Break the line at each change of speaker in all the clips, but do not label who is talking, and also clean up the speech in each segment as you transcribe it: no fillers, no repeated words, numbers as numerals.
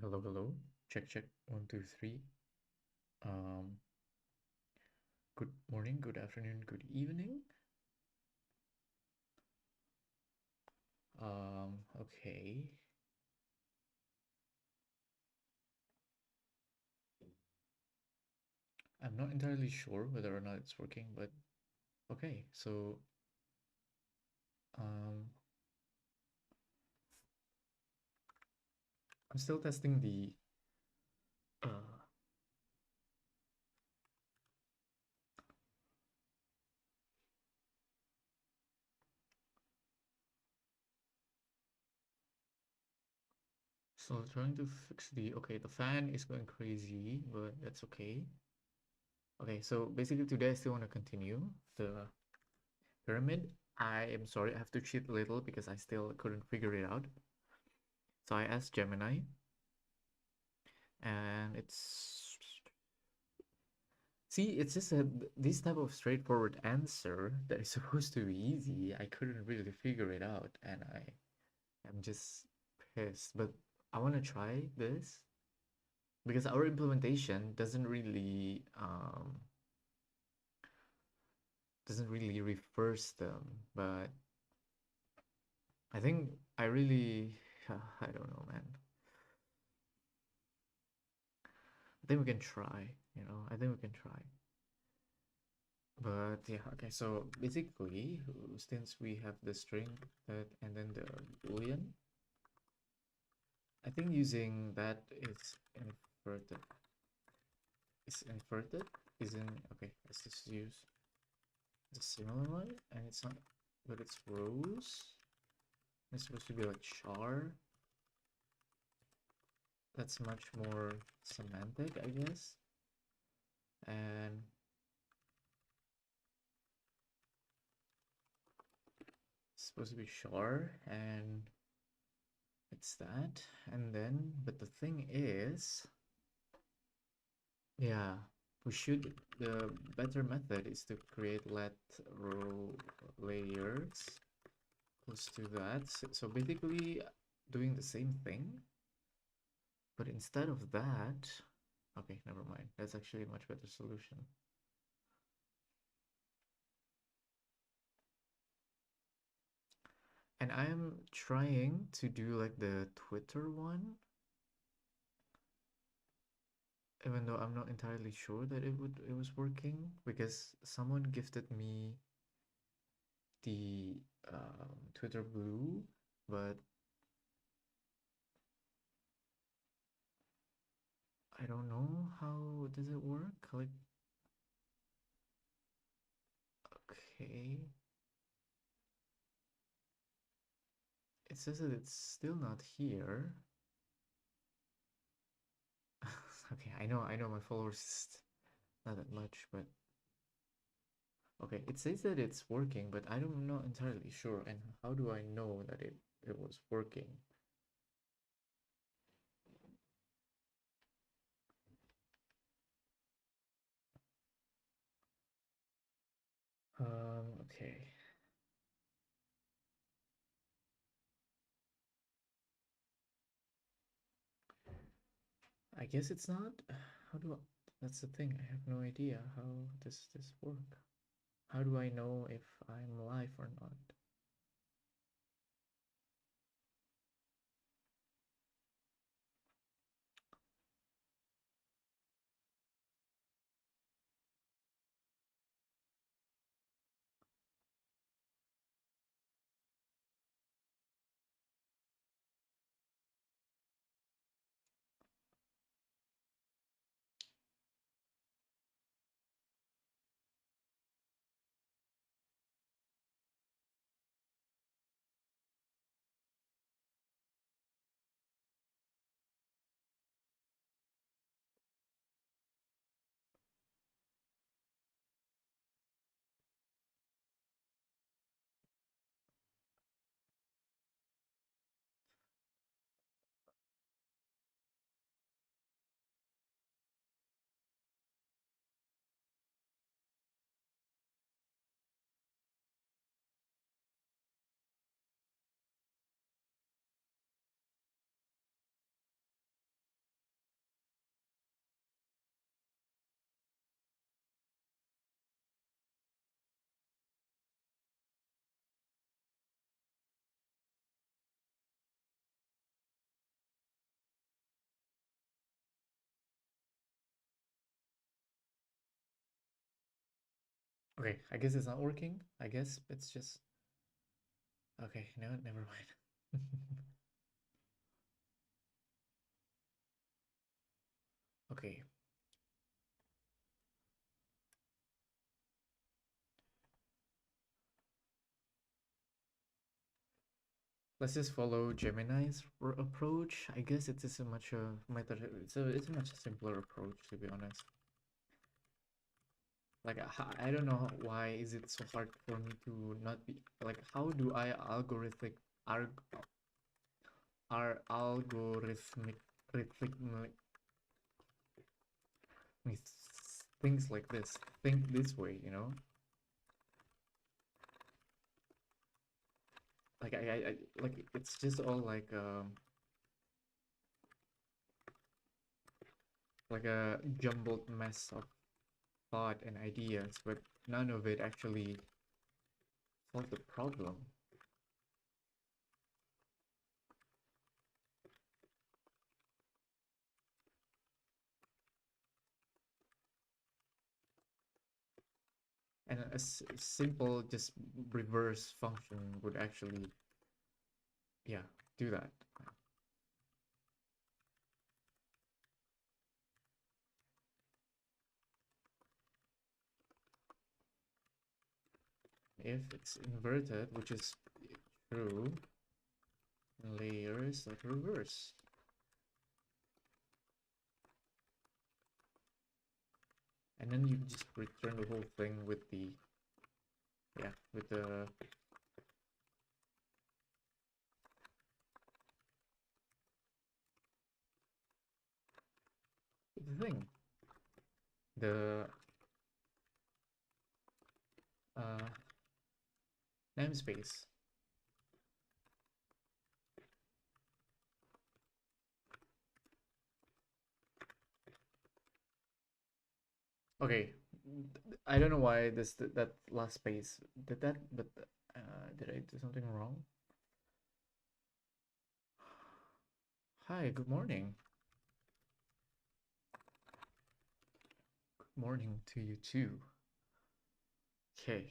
Hello, hello. Check, check. One, two, three. Um, Good morning, good afternoon, good evening. Okay. I'm not entirely sure whether or not it's working, but okay. So, um, I'm still testing the uh, so trying to fix okay, the fan is going crazy, but that's okay. Okay, so basically today I still want to continue the pyramid. I am sorry, I have to cheat a little because I still couldn't figure it out. So I asked Gemini, and it's just this type of straightforward answer that is supposed to be easy. I couldn't really figure it out, and I am just pissed. But I want to try this because our implementation doesn't really reverse them. But I think I really I don't know, man. I think we can try. I think we can try. But yeah, okay, so basically, since we have the string that and then the boolean, I think using that is inverted. Is inverted? Isn't okay, let's just use the similar one, and it's not, but it's rows. It's supposed to be like char. That's much more semantic, I guess. And it's supposed to be char, and it's that. And then, but the thing is, yeah, we should. The better method is to create let row layers close to that. So basically, doing the same thing, but instead of that, okay, never mind. That's actually a much better solution. And I am trying to do like the Twitter one, even though I'm not entirely sure that it was working because someone gifted me the Twitter blue, but I don't know how does it work. Like, okay, it says that it's still not here. Okay, I know my followers is not that much, but okay, it says that it's working, but I'm not entirely sure. And how do I know that it was working? Okay. I guess it's not. How do I, that's the thing. I have no idea. How does this work? How do I know if I'm live or not? Okay, I guess it's not working. I guess it's just okay. No, never mind. Okay, let's just follow Gemini's approach. I guess it is a much method. It's a much simpler approach, to be honest. Like I don't know why is it so hard for me to not be like how do I algorithmic ar, are algorithmic rhythmic things like this think this way, you know? Like I like it's just all like a jumbled mess of thought and ideas, but none of it actually solved the problem. And a simple just reverse function would actually, yeah, do that. If it's inverted, which is true, layers that reverse. And then you just return the whole thing with the, yeah, with the thing. The uh, namespace. Okay, I don't know why that last space did that, but did I do something wrong? Hi, good morning. Good morning to you too. Okay.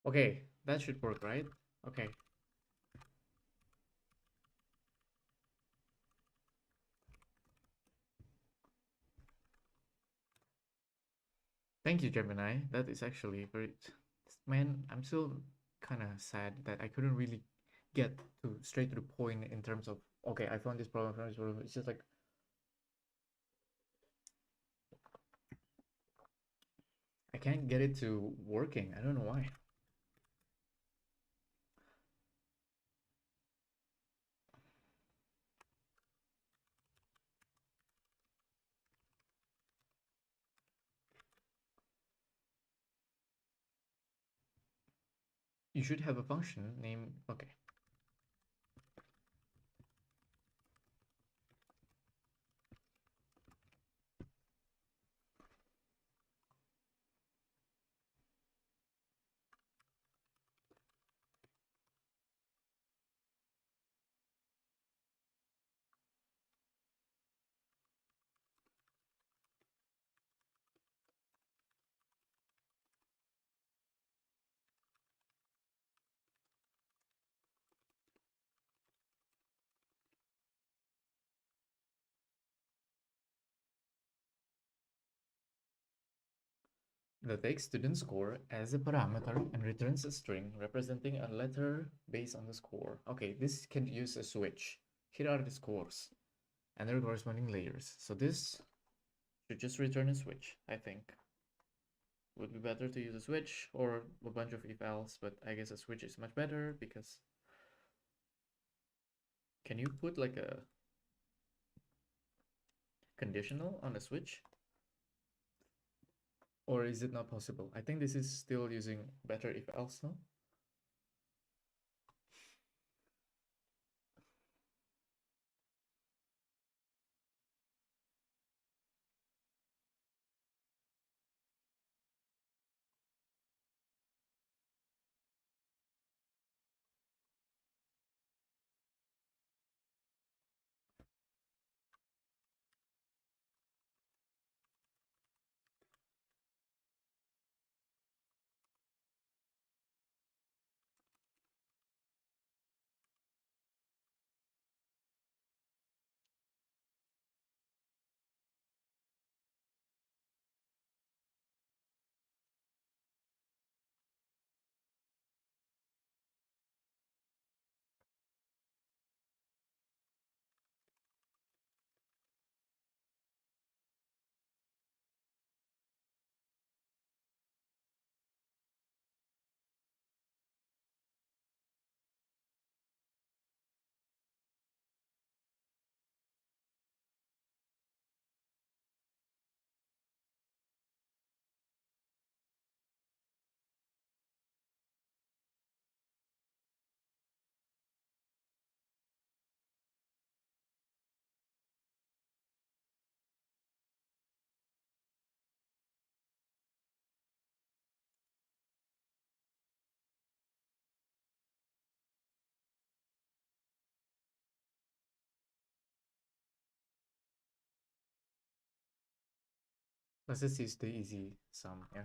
Okay, that should work, right? Okay. Thank you, Gemini. That is actually very... Man, I'm still kind of sad that I couldn't really get to straight to the point in terms of, okay, I found this problem, I found this problem. It's just like, I can't get it to working. I don't know why. You should have a function named, okay. That takes student score as a parameter and returns a string representing a letter based on the score. Okay, this can use a switch. Here are the scores and their corresponding layers. So this should just return a switch, I think. Would be better to use a switch or a bunch of if else, but I guess a switch is much better because can you put like a conditional on a switch? Or is it not possible? I think this is still using better if else, no? Let's just use the easy sum, yeah.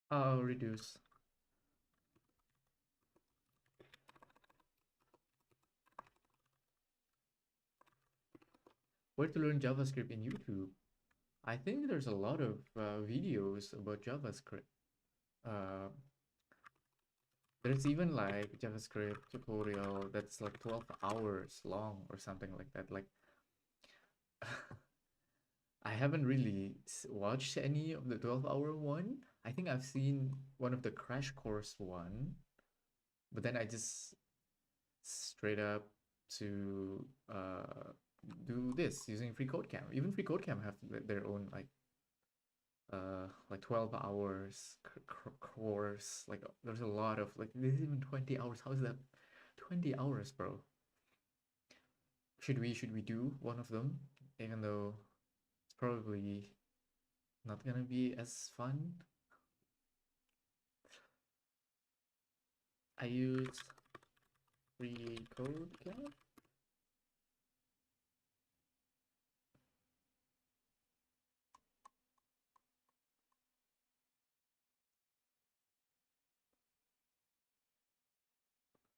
I'll reduce. Where to learn JavaScript in YouTube? I think there's a lot of videos about JavaScript. Uh, there's even like JavaScript tutorial that's like 12 hours long or something like that. Like, I haven't really watched any of the 12-hour one. I think I've seen one of the crash course one, but then I just straight up to do this using free code camp. Even free code camp have their own like 12 hours course. Like there's a lot of like there's even 20 hours. How is that 20 hours, bro? Should we do one of them, even though it's probably not gonna be as fun? I use free code camp.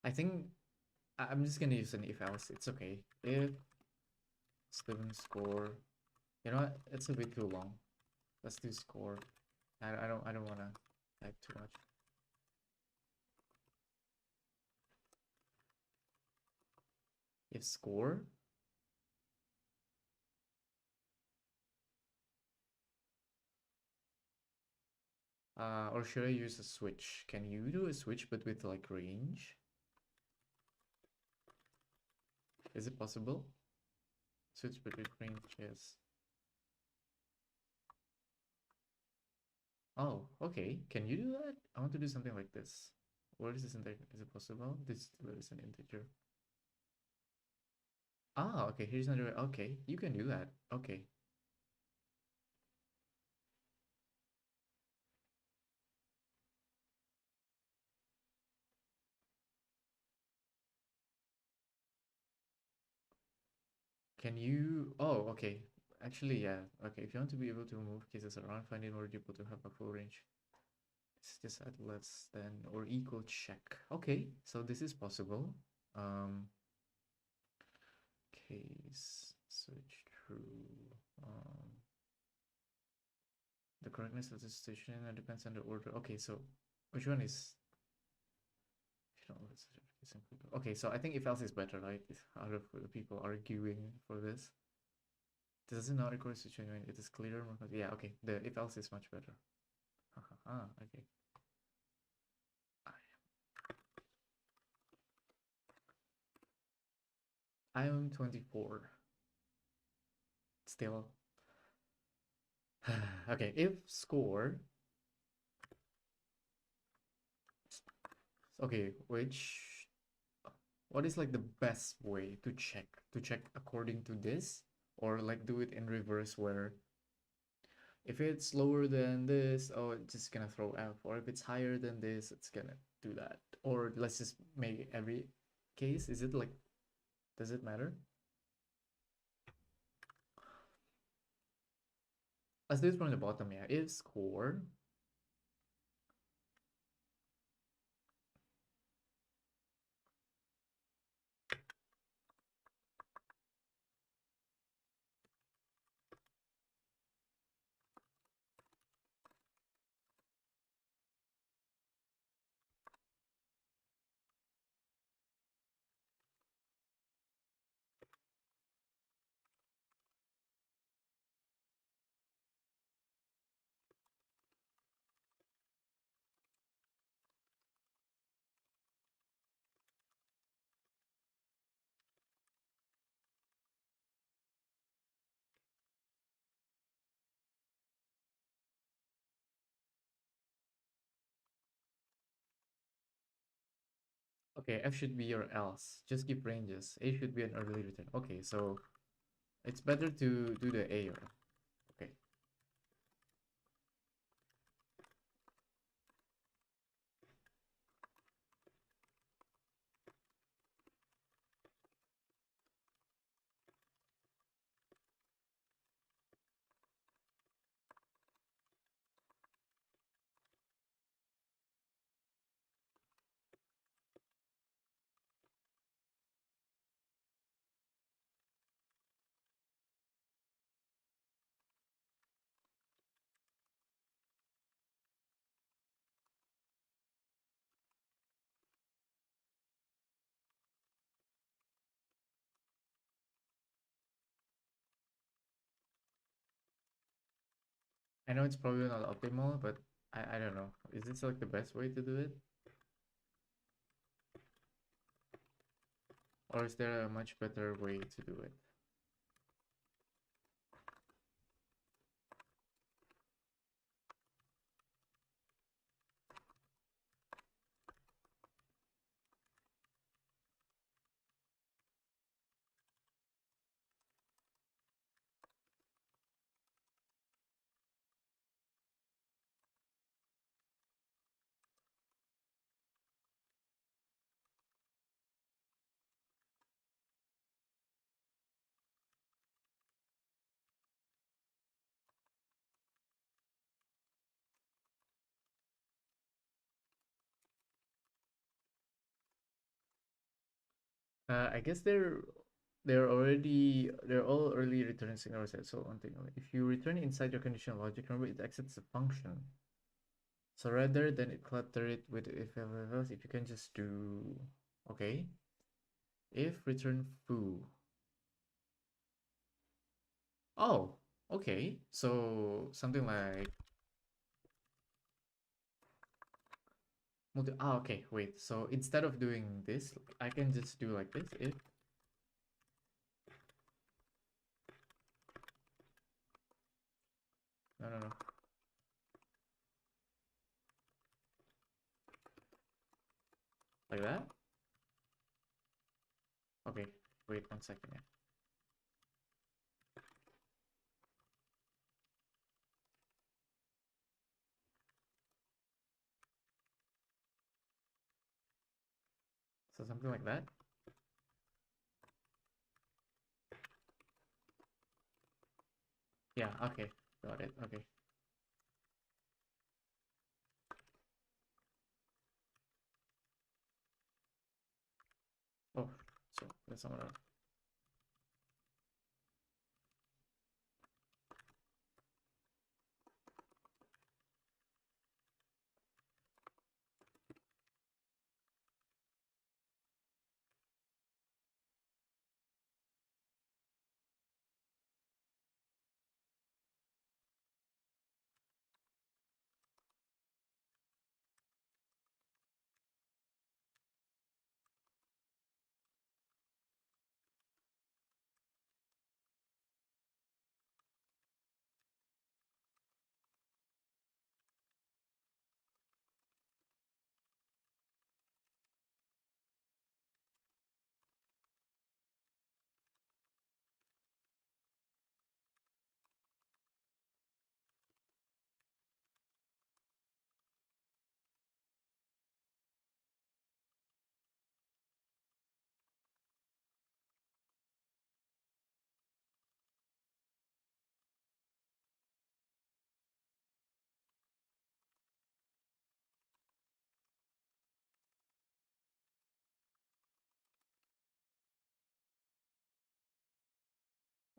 I think I'm just gonna use an if else. It's okay. If student score, you know what? It's a bit too long. Let's do score. I don't wanna type too much. If score, or should I use a switch? Can you do a switch but with like range? Is it possible? Switch but with range, yes. Oh, okay. Can you do that? I want to do something like this. What is this integer? Is it possible? This is an integer. Ah, okay. Here's another way. Okay, you can do that. Okay. Can you? Oh, okay. Actually, yeah. Okay, if you want to be able to move cases around, find it more difficult to have a full range. It's just at less than or equal check. Okay, so this is possible. Um, case search true. The correctness of the situation depends on the order. Okay, so which one is? Okay, so I think if else is better, right? Out of the people arguing for this. Does it not require situation when it is clear? Yeah, okay. The if else is much better. Okay. I am 24. Still. Okay, if score. Okay, what is like the best way to check? To check according to this? Or like do it in reverse where if it's lower than this, oh, it's just gonna throw F. Or if it's higher than this, it's gonna do that. Or let's just make every case. Is it like, does it matter? Let's do it from the bottom, yeah. If score. Okay, F should be your else. Just give ranges. A should be an early return. Okay, so it's better to do the A. Okay. I know it's probably not optimal, but I don't know. Is this like the best way to do it? Or is there a much better way to do it? I guess they're all early return signals at so one thing. If you return inside your conditional logic, remember it exits the function. So rather than it clutter it with if else, if you can just do okay. If return foo. Oh, okay. So something like okay, wait. So instead of doing this, I can just do like this if no. Like that? Okay, wait 1 second. Yeah. So something like that. Yeah, okay. Got it. Okay. Oh, so that's somewhere else.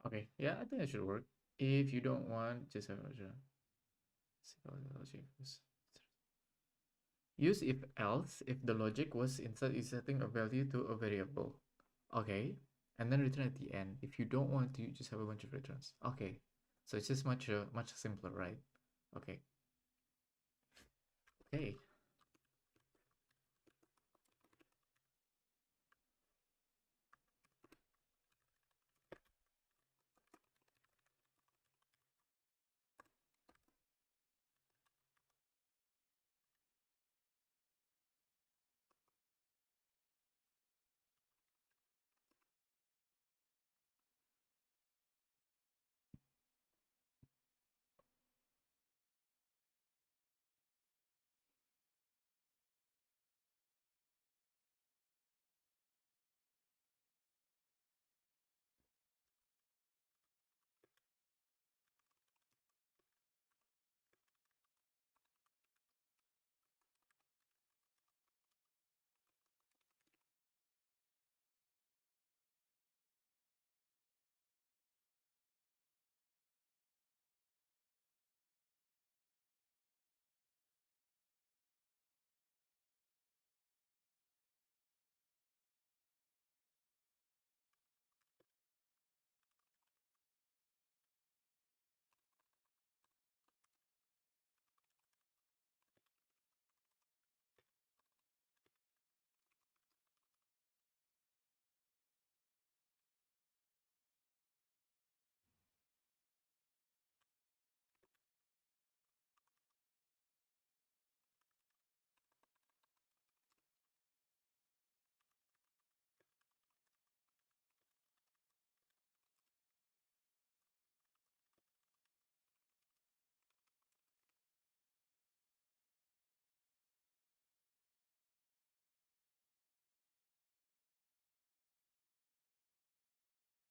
Okay. Yeah, I think that should work. If you don't want, just have a logic. Use if else if the logic was instead is setting a value to a variable. Okay. And then return at the end. If you don't want to, you just have a bunch of returns. Okay. So it's just much simpler, right? Okay. Okay.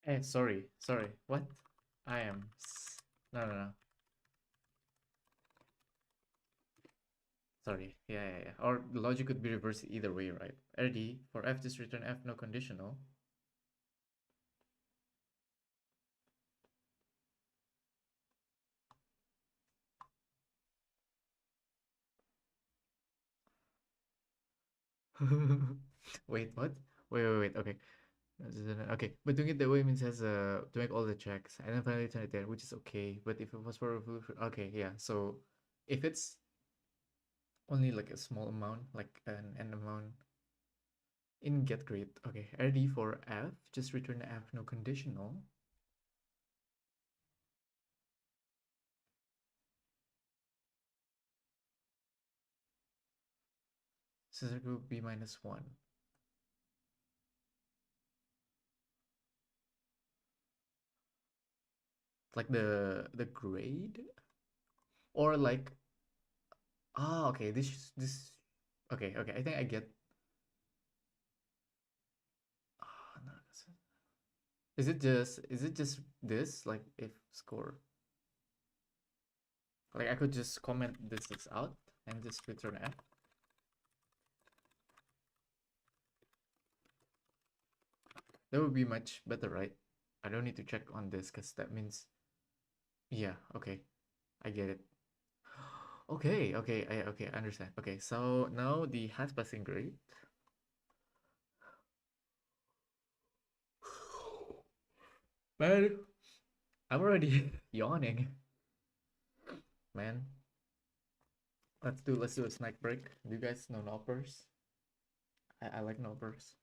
Hey, sorry. What? I am. No, no, no. Sorry. Yeah. Or the logic could be reversed either way, right? RD for f just return f no conditional. Wait, what? Wait. Okay. Okay, but doing it that way means has to make all the checks and then finally turn it there, which is okay. But if it was for okay, yeah. So if it's only like a small amount, like an amount in get grade, okay. RD for f, just return f no conditional. Scissor group b minus one. Like the grade or like okay this okay I think I get no, is it just this like if score Like I could just comment this is out and just return F. That would be much better, right? I don't need to check on this because that means, yeah, okay, I get it. Okay, okay, I understand. Okay, so now the has passing grade. Man, I'm already yawning. Man, let's do a snack break. Do you guys know Knoppers? I like Knoppers.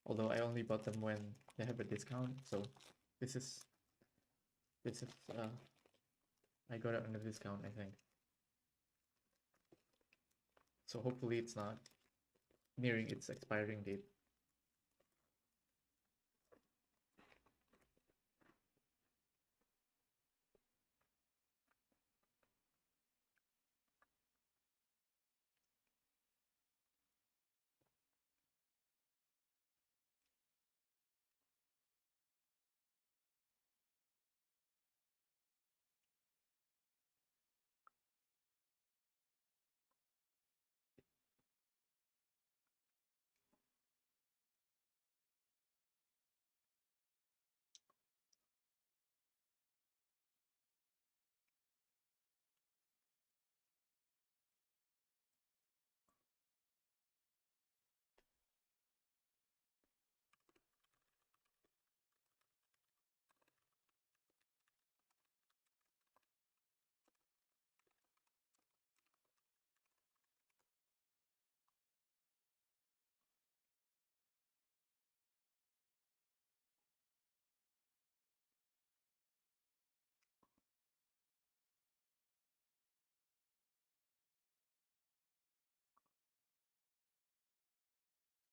Although I only bought them when they have a discount, so this is this is I got it on a discount, I think. So hopefully it's not nearing its expiring date.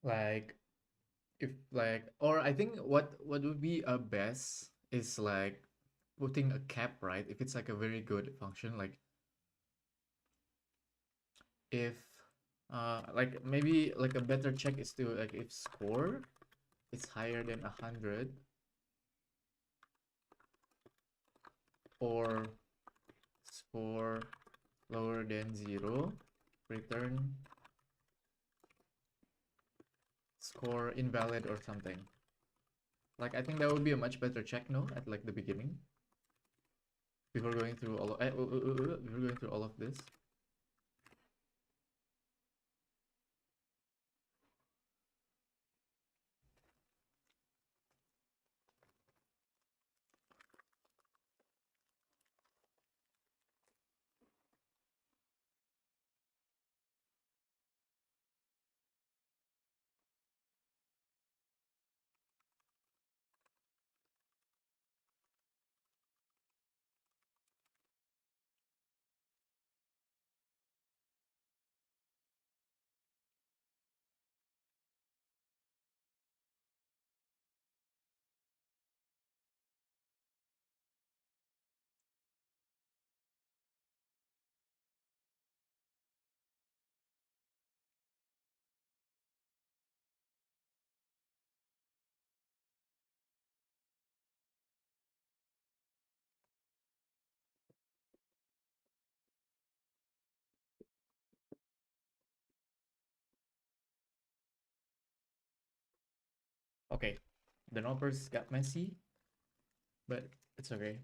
Like if like or I think what would be a best is like putting a cap, right? If it's like a very good function, like if like maybe like a better check is to like if score is higher than 100 or score lower than 0, return score invalid or something. Like I think that would be a much better check, no, at like the beginning before going through all of before going through all of this. Okay, the numbers got messy, but it's okay.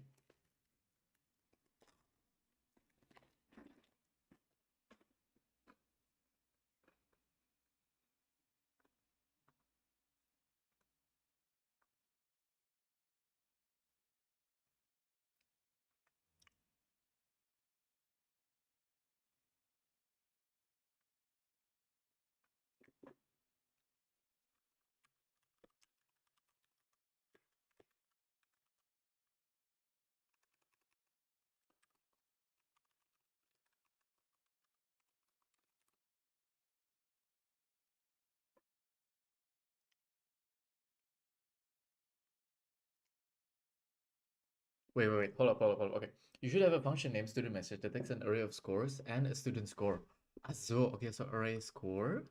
Wait. Hold up. Okay. You should have a function named student message that takes an array of scores and a student score. Ah, so, okay, so array score.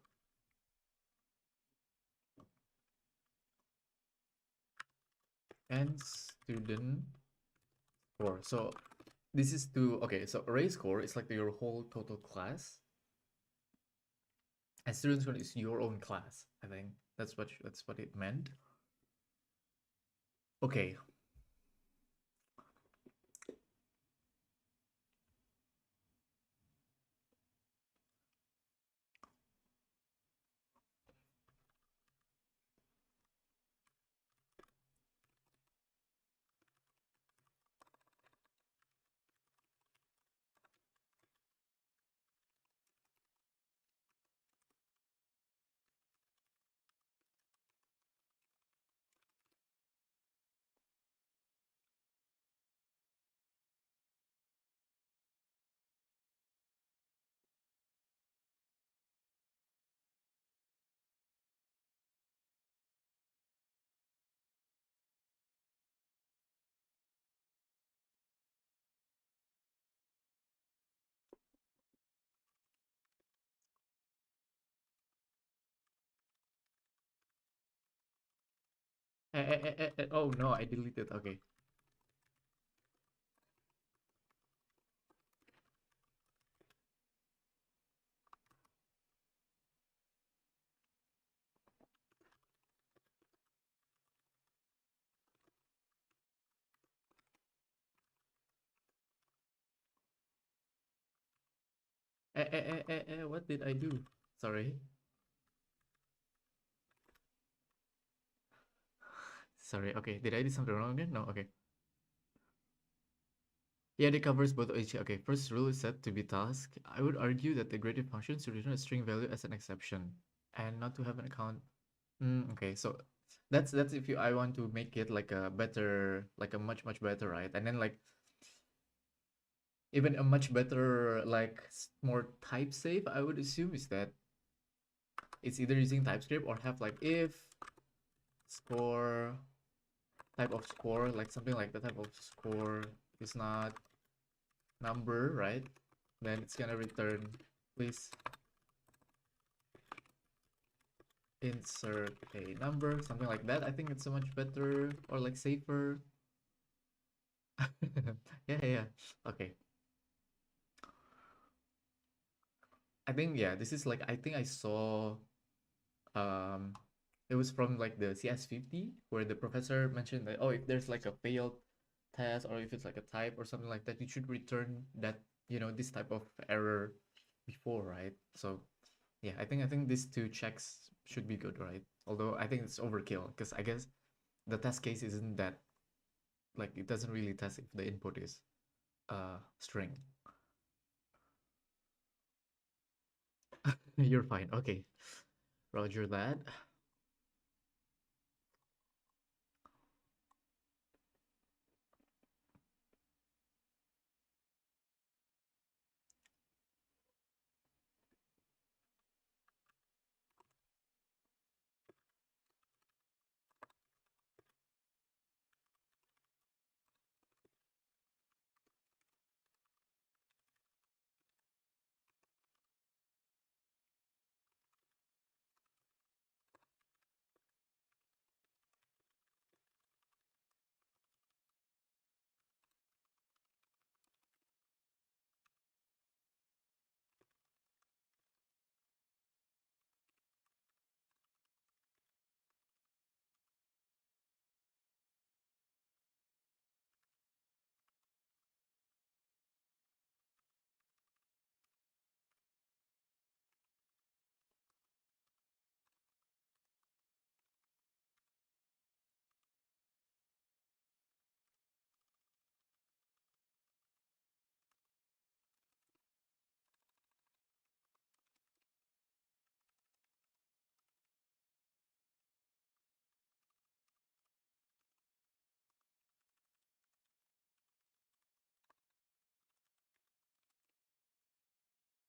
And student score. So this is to, okay, so array score is like your whole total class, and student score is your own class. I think that's what it meant. Okay. Oh no, I deleted. Okay. What did I do? Sorry. Sorry. Okay. Did I do something wrong again? No. Okay. Yeah, it covers both each. Okay. First rule is set to be task. I would argue that the graded function should return a string value as an exception and not to have an account. Okay. So that's if you I want to make it like a better, like a much better, right? And then like even a much better, like more type safe, I would assume is that it's either using TypeScript or have like if score type of score, like something like the type of score is not number, right? Then it's gonna return, please insert a number, something like that. I think it's so much better or like safer. Yeah. Okay. I think yeah, this is like I think I saw um it was from like the CS50 where the professor mentioned that, oh, if there's like a failed test or if it's like a type or something like that, you should return that, this type of error before, right? So yeah, I think these two checks should be good, right? Although I think it's overkill because I guess the test case isn't that, like, it doesn't really test if the input is string. You're fine. Okay. Roger that.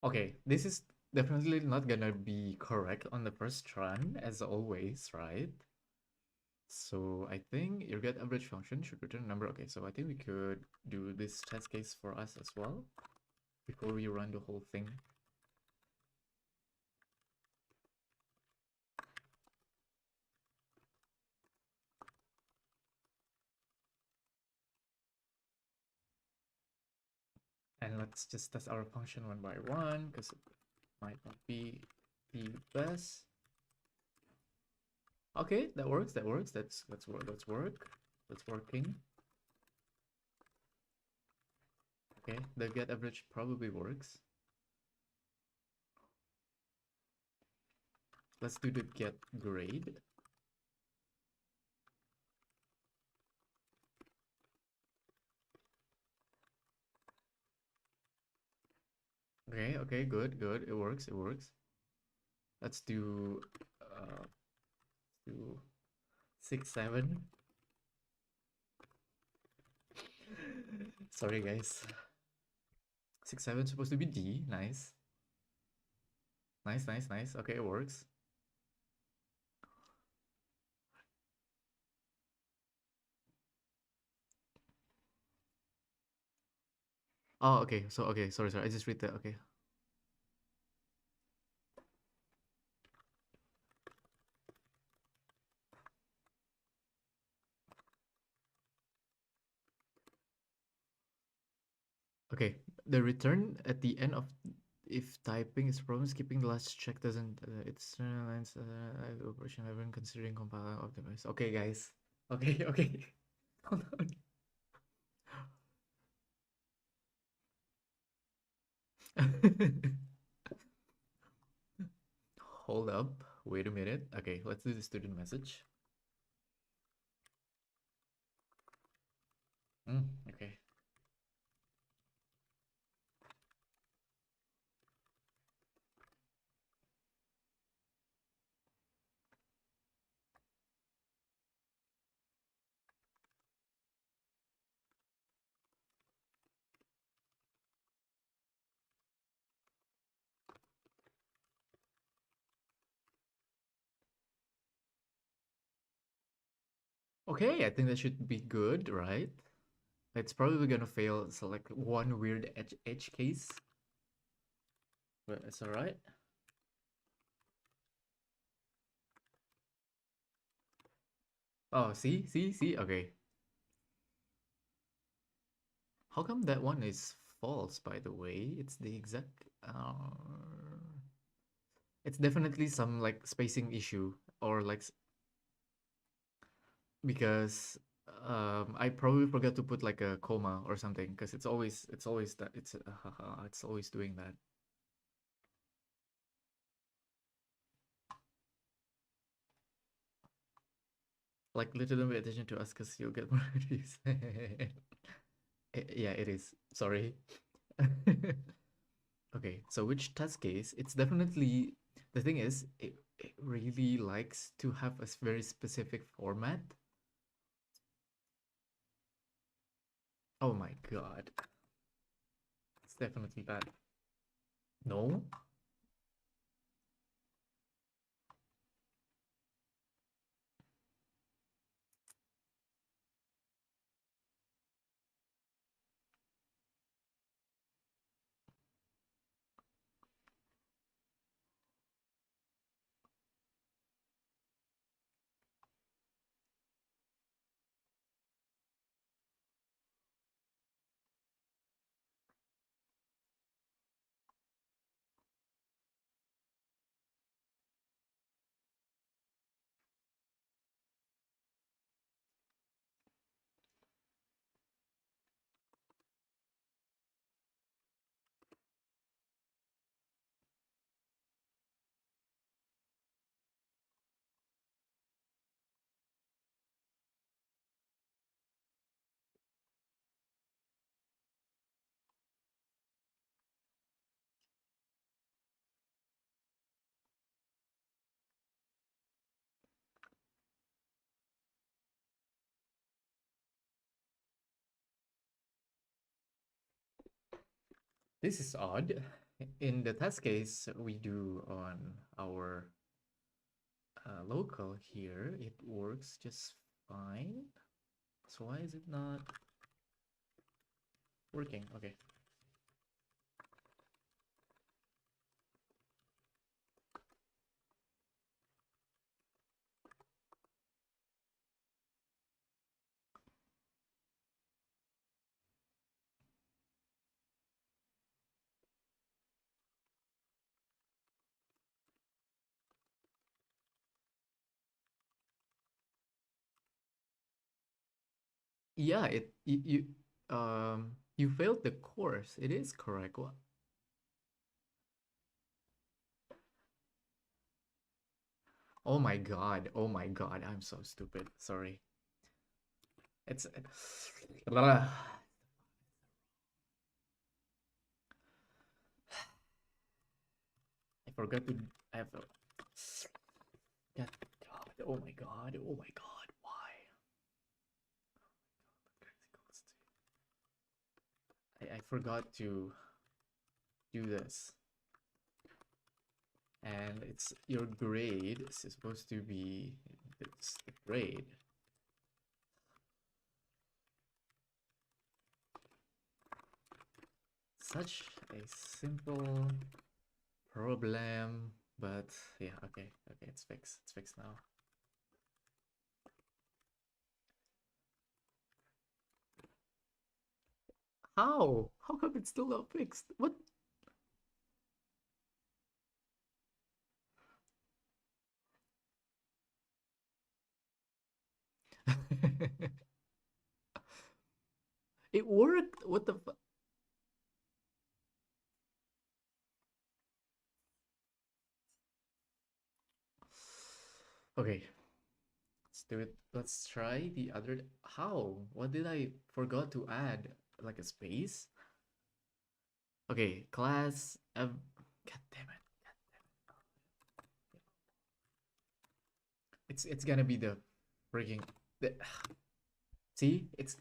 Okay, this is definitely not gonna be correct on the first run, as always, right? So I think your get average function should return a number. Okay, so I think we could do this test case for us as well before we run the whole thing. let's just test our function one by one because it might not be the best. Okay, that works. That works. That's work. That's work. That's working. Okay, the get average probably works. Let's do the get grade. Okay, okay, good, good. It works. It works. Let's do 6, 7. Sorry, guys. 6, 7 supposed to be D. Nice. Nice, nice, nice. Okay, it works. Oh, okay. So, okay. Sorry, sorry. I just read that. Okay. Okay. The return at the end of if typing is a problem, skipping the last check doesn't. It's lines operation. Everyone considering compiling optimize. Okay, guys. Okay, okay. Hold on. Hold up. Wait a minute. Okay, let's do the student message. Okay. Okay, I think that should be good, right? It's probably gonna fail. So like one weird edge case, but it's all right. Oh, see. Okay. How come that one is false? By the way, it's the exact. It's definitely some like spacing issue or like because I probably forgot to put like a comma or something because it's always that it's always doing that. Like literally pay attention to us because you'll get more reviews. Yeah, it is. Sorry. Okay, so which test case? It's definitely the thing is it really likes to have a very specific format. Oh my god. It's definitely that. No? This is odd. In the test case we do on our local here, it works just fine. So why is it not working? Okay. Yeah, you failed the course. It is correct. What? Oh my god. Oh my god. I'm so stupid. Sorry. It's I forgot to I have a God, God. Oh my god. Oh my god. Why? I forgot to do this. And it's your grade is supposed to be it's the grade. Such a simple problem, but yeah, okay, okay, it's fixed. It's fixed now. How? How come it's still not fixed? What? It worked. What the fu- Okay, let's do it. Let's try the other. How? What did I forgot to add? Like a space? Okay, class. God damn it. It's gonna be the freaking. The, see, it's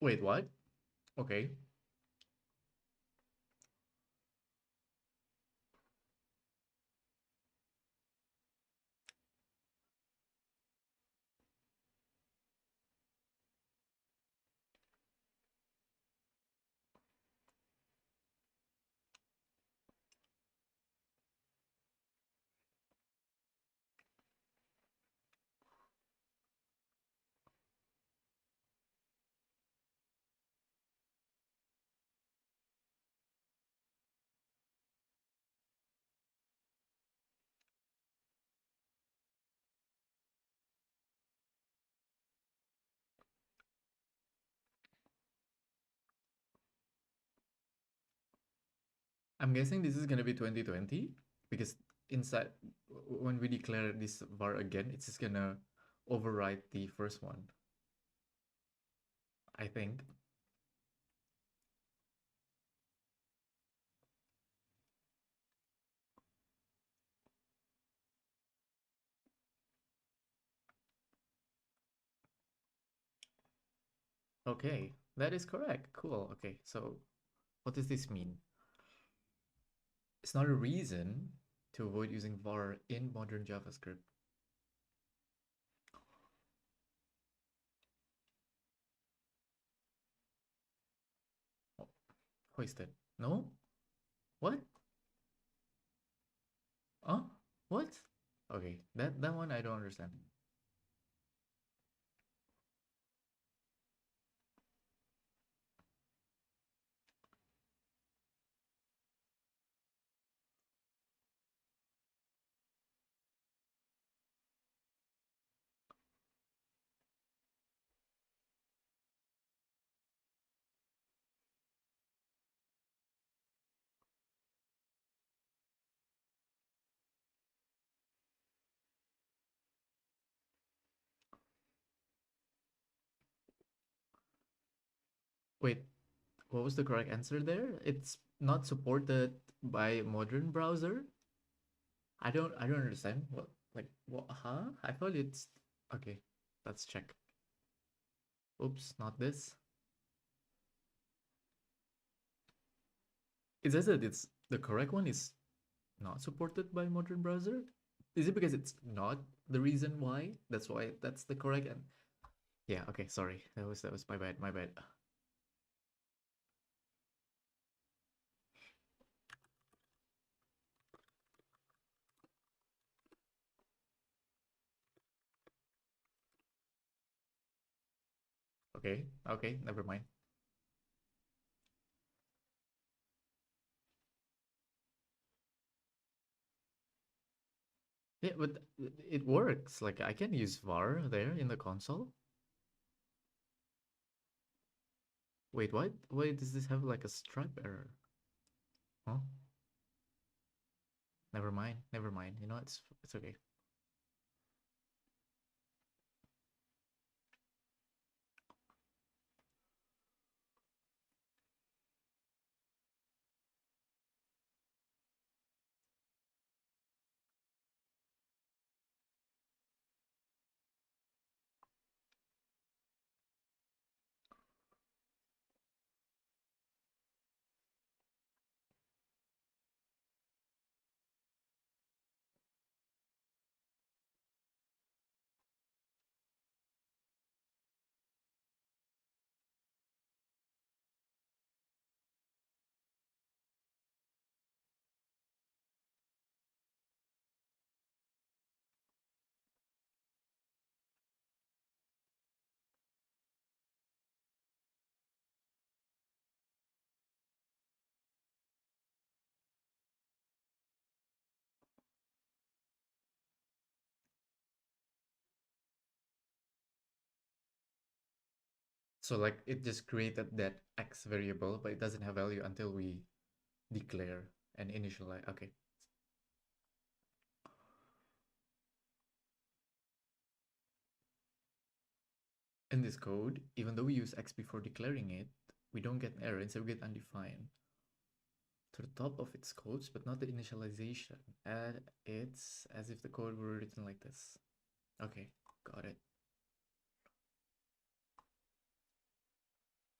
wait, what? Okay. I'm guessing this is gonna be 2020 because inside when we declare this var again, it's just gonna overwrite the first one. I think. Okay, that is correct. Cool. Okay, so what does this mean? It's not a reason to avoid using var in modern JavaScript. Oh, hoisted. No? What? Huh? What? Okay, that one I don't understand. Wait, what was the correct answer there? It's not supported by modern browser? I don't understand. What, like, what, huh? I thought it's okay. Let's check. Oops, not this. It says that it's the correct one is not supported by modern browser. Is it because it's not the reason why? That's why that's the correct and yeah, okay, sorry. That was my bad, my bad. Okay, okay, never mind. Yeah, but it works. Like I can use var there in the console. Wait, what? Why does this have like a stripe error? Huh? Never mind. Never mind. You know, it's okay. So like it just created that x variable, but it doesn't have value until we declare and initialize. Okay. In this code, even though we use x before declaring it, we don't get an error. Instead, we get undefined to the top of its codes, but not the initialization. And it's as if the code were written like this. Okay, got it.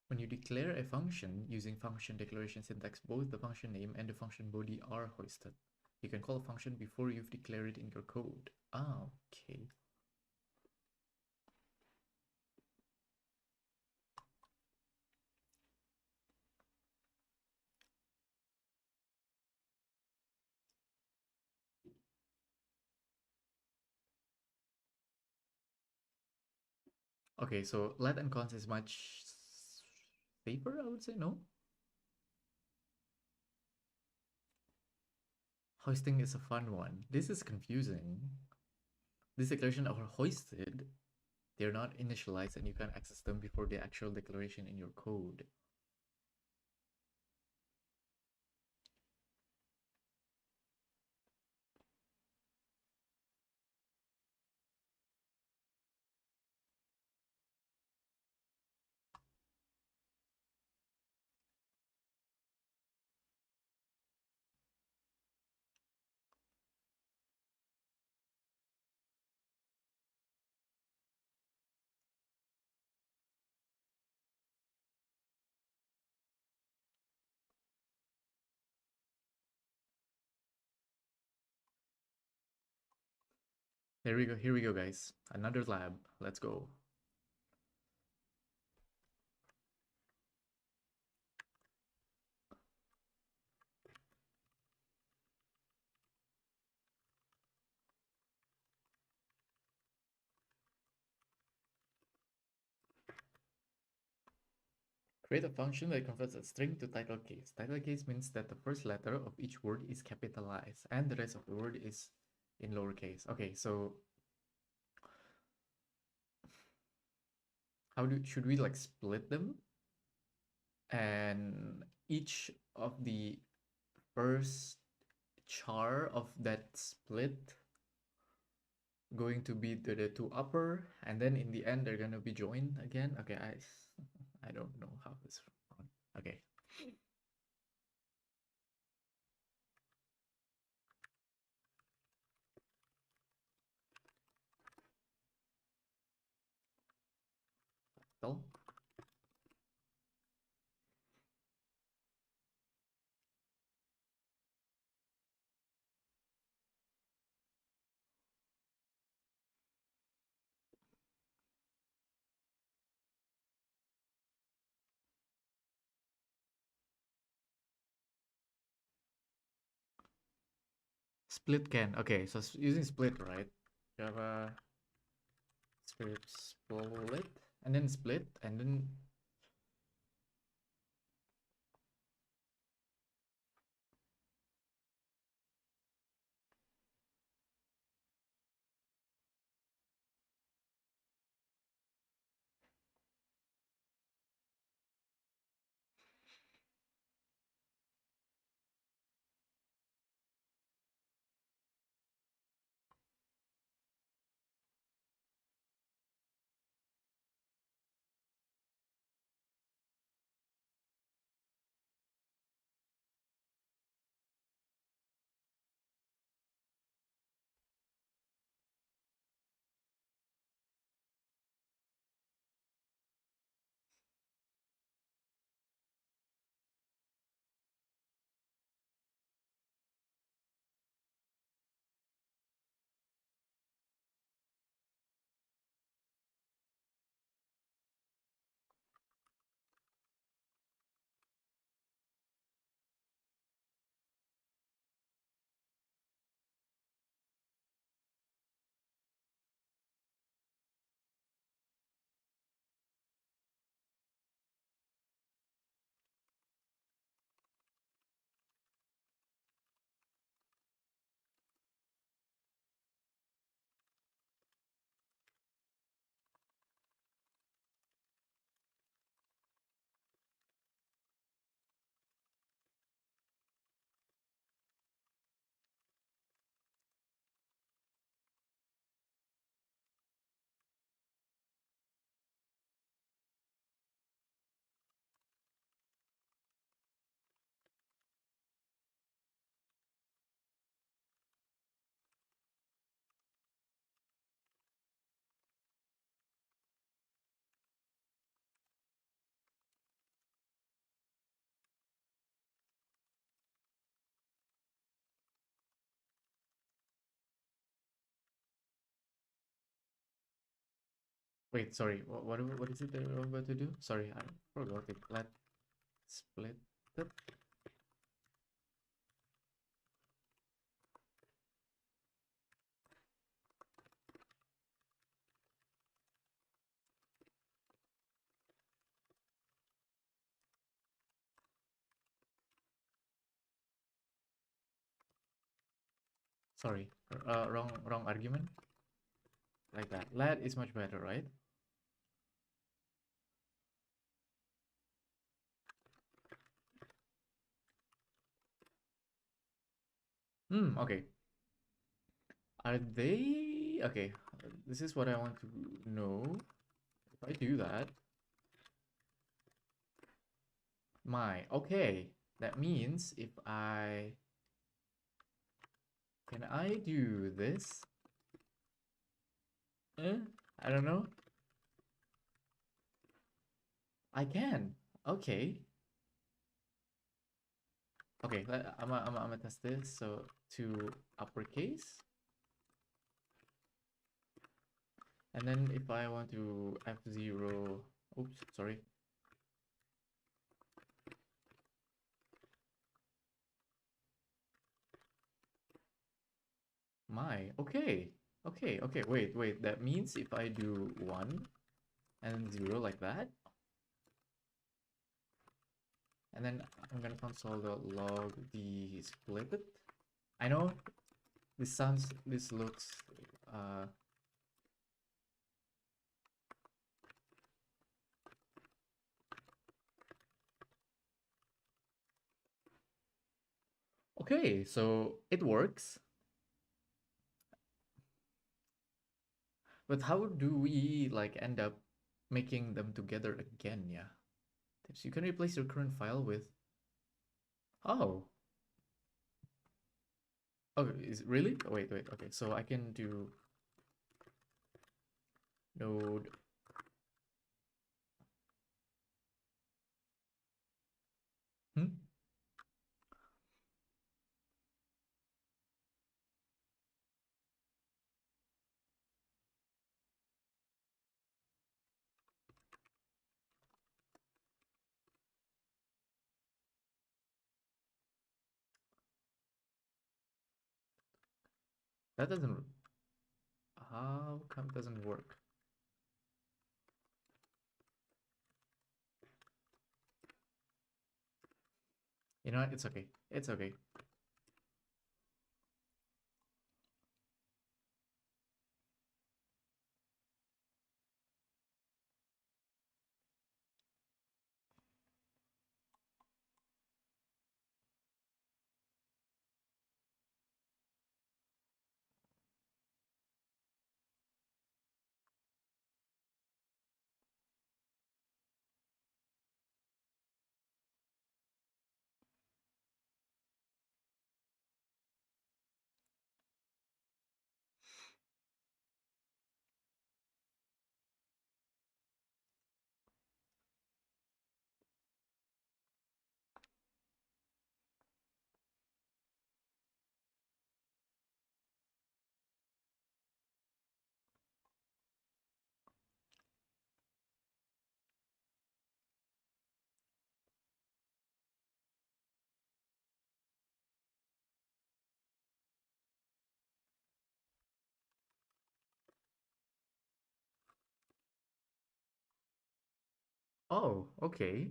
When you declare a function using function declaration syntax, both the function name and the function body are hoisted. You can call a function before you've declared it in your code. Ah, okay. Okay, so let and cons is much safer, I would say, no? Hoisting is a fun one. This is confusing. This declaration are hoisted. They're not initialized and you can access them before the actual declaration in your code. Here we go, guys. Another lab. Let's go. Create a function that converts a string to title case. Title case means that the first letter of each word is capitalized and the rest of the word is in lowercase. Okay, so should we like split them? And each of the first char of that split going to be the two upper, and then in the end they're gonna be joined again. Okay, I don't know how this fractal. Split can. Okay, so using split, right? JavaScript split, and then split, and then wait, sorry. What is it that we're about to do? Sorry, I forgot it. Let's split it. Sorry, wrong argument. Like that. Let is much better, right? Okay. Are they okay? This is what I want to know. If I do that, okay. That means if can I do this? I don't know. I can. Okay. Okay, I'm gonna test this. So to uppercase, and then if I want to F0, oops, sorry. Okay. Okay, wait. That means if I do 1 and 0 like that, and then I'm gonna console.log the split it. I know this looks okay, so it works. But how do we like end up making them together again? Yeah. Tips. You can replace your current file with. Oh. Oh, is it really? Oh, wait. Okay, so I can do node That doesn't. How come it doesn't work? You know what? It's okay. It's okay. Oh, okay.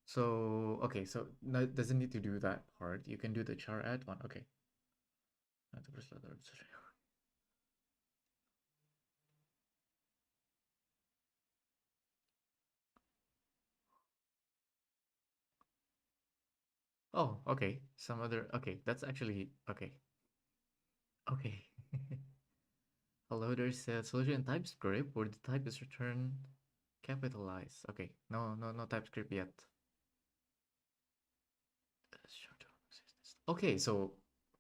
So, okay, so no, it doesn't need to do that part. You can do the char add one. Okay. Not the first letter. Oh, okay. Some other. Okay, that's actually okay. Okay. Hello, there's a solution in TypeScript where the type is returned capitalized. Okay, no TypeScript yet. Okay, so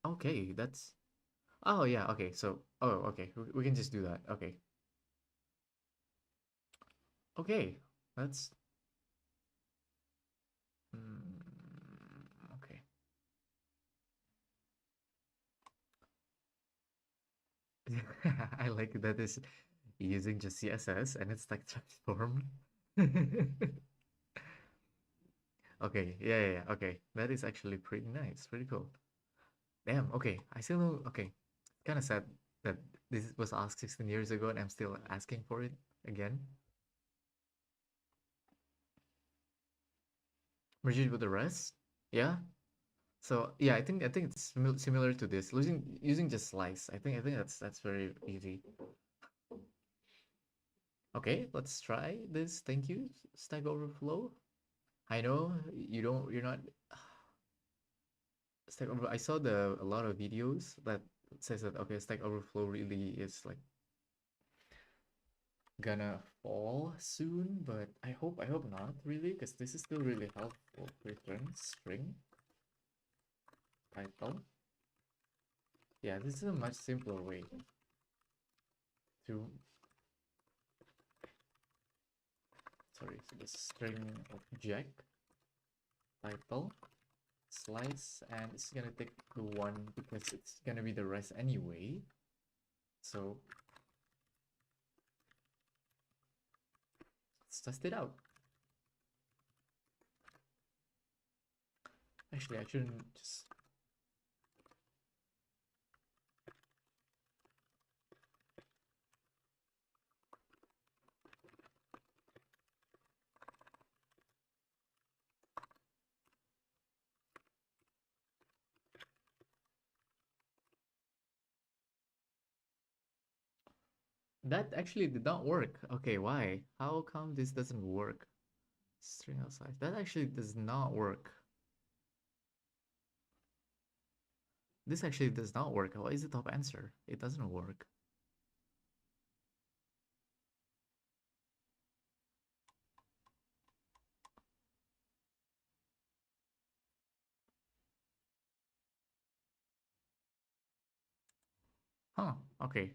okay, that's oh yeah, okay, so oh okay, we can just do that. Okay, okay, that's okay. I like that is using just CSS and it's like transformed. Okay, yeah, okay. That is actually pretty nice, pretty cool. Damn, okay. I still know, okay. Kind of sad that this was asked 16 years ago and I'm still asking for it again. Merge it with the rest. Yeah. So yeah, I think it's similar to this. Using just slice. I think that's very easy. Okay, let's try this. Thank you, Stack Overflow. I know you're not Stack Overflow. I saw a lot of videos that says that okay, Stack Overflow really is like gonna fall soon, but I hope not really, because this is still really helpful. Return string title. Yeah, this is a much simpler way to sorry, so the string object title slice, and it's gonna take the one because it's gonna be the rest anyway. So let's test it out. Actually, I shouldn't just that actually did not work. Okay, why? How come this doesn't work? String outside. That actually does not work. This actually does not work. Why is the top answer? It doesn't work. Huh, okay.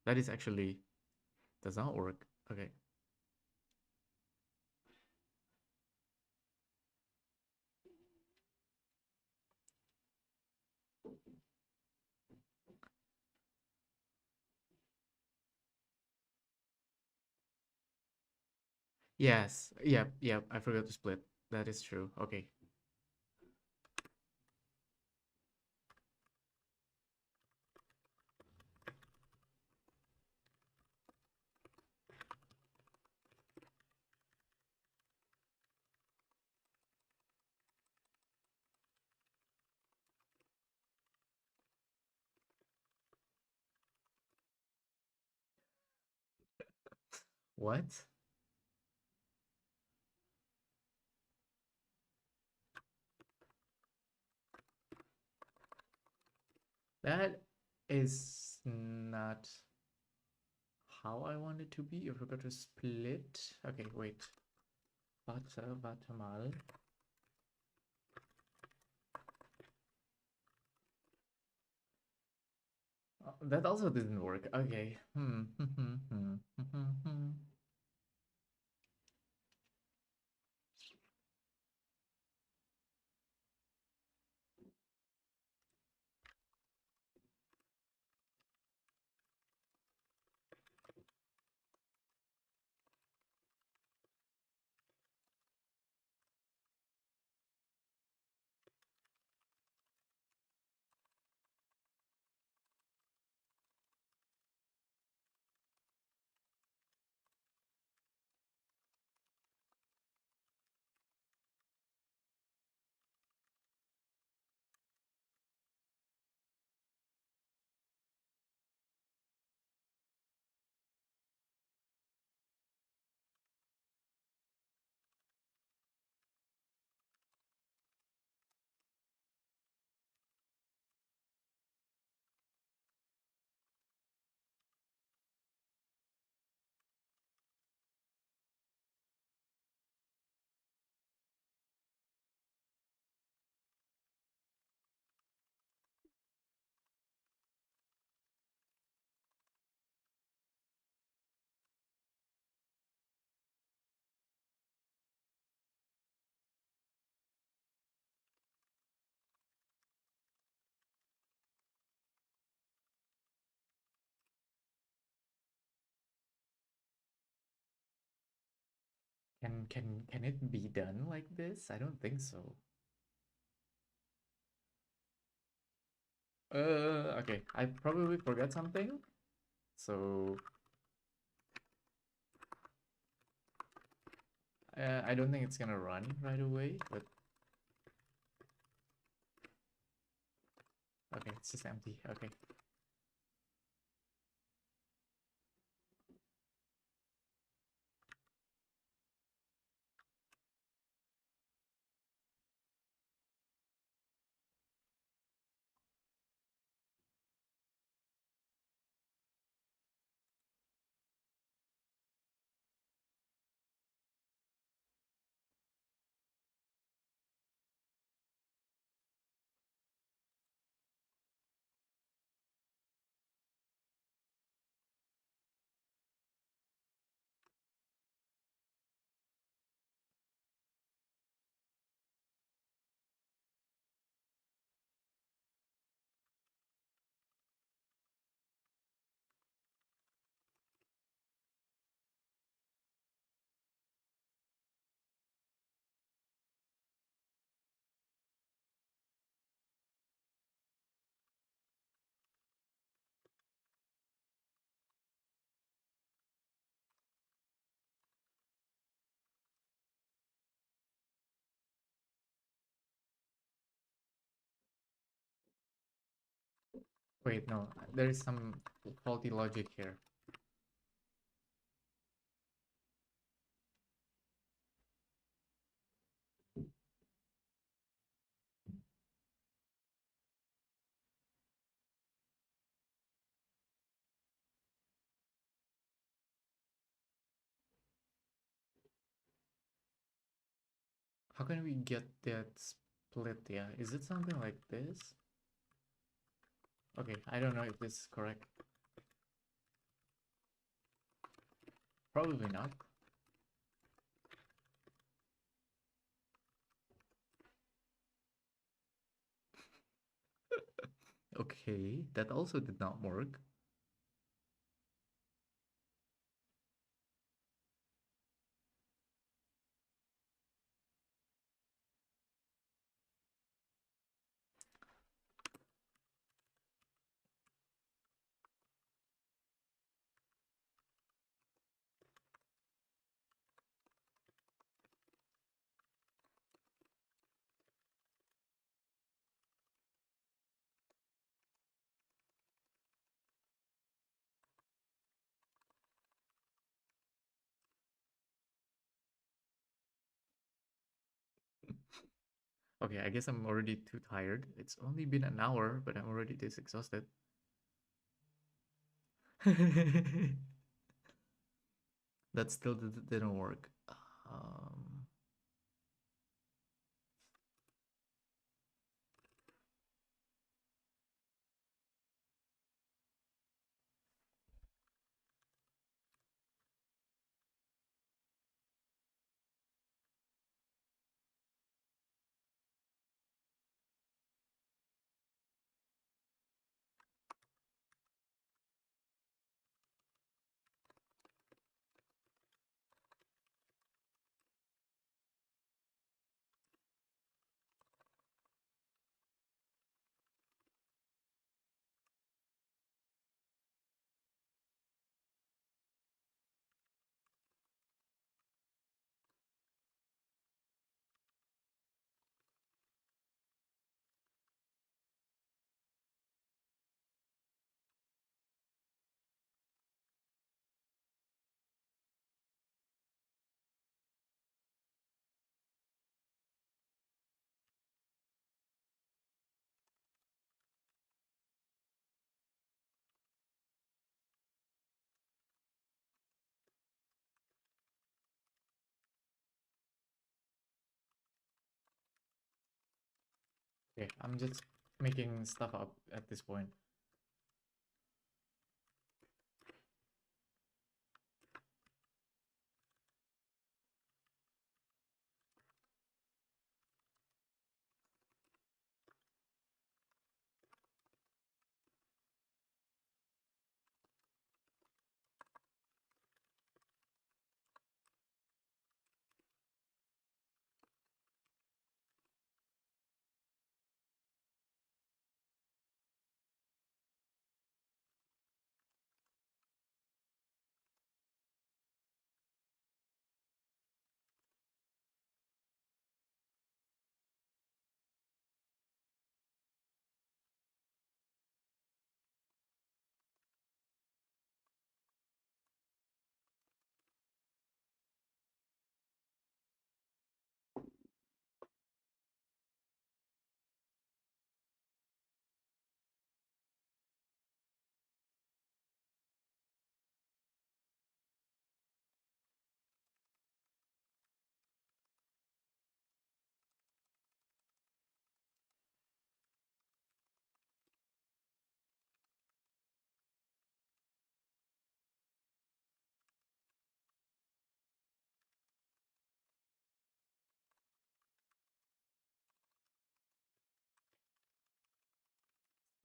That is actually does not work. Okay. Yes. Yep. I forgot to split. That is true. Okay. What? That is not how I want it to be. If we go to split. Okay, wait. Warte mal. Oh, that also didn't work. Okay. Can it be done like this? I don't think so. Okay. I probably forgot something. So I don't think it's gonna run right away, but okay, it's just empty. Okay. Wait, no, there is some faulty logic here. How can we get that split? Yeah, is it something like this? Okay, I don't know if this is correct. Probably not. Okay, that also did not work. Okay, I guess I'm already too tired. It's only been an hour, but I'm already this exhausted. That still didn't work. Um, okay, I'm just making stuff up at this point.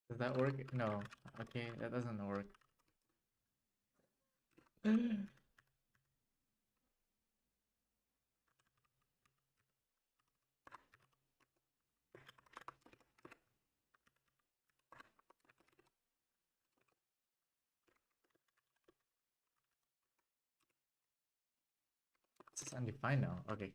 Does that work? No. Okay, that doesn't work. It's just undefined now. Okay.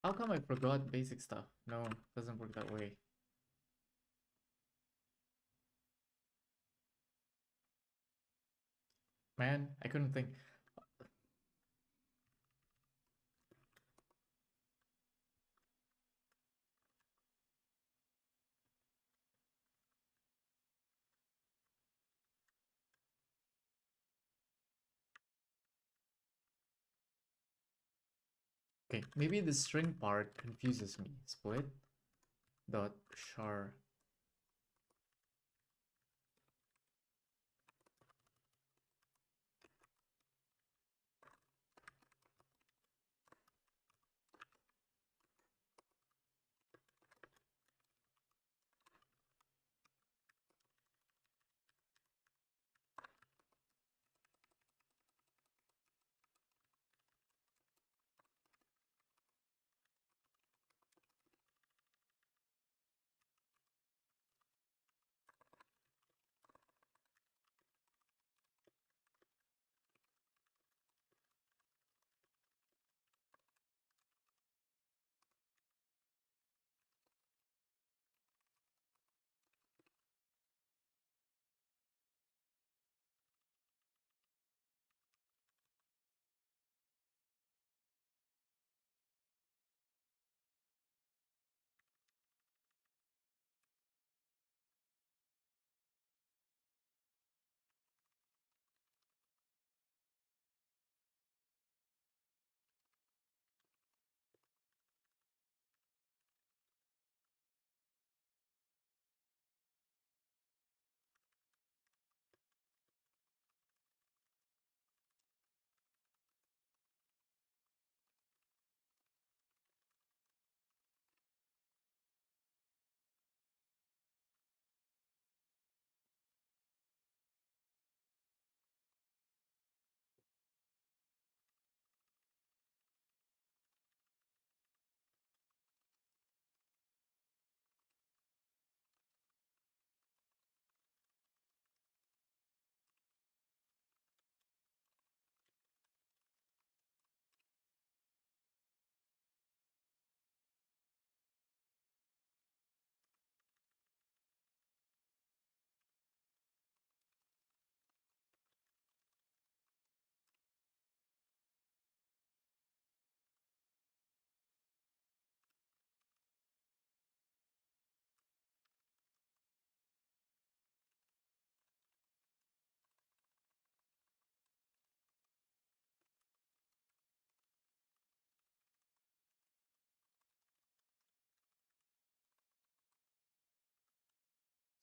How come I forgot basic stuff? No, it doesn't work that way. Man, I couldn't think. Okay, maybe the string part confuses me. Split dot char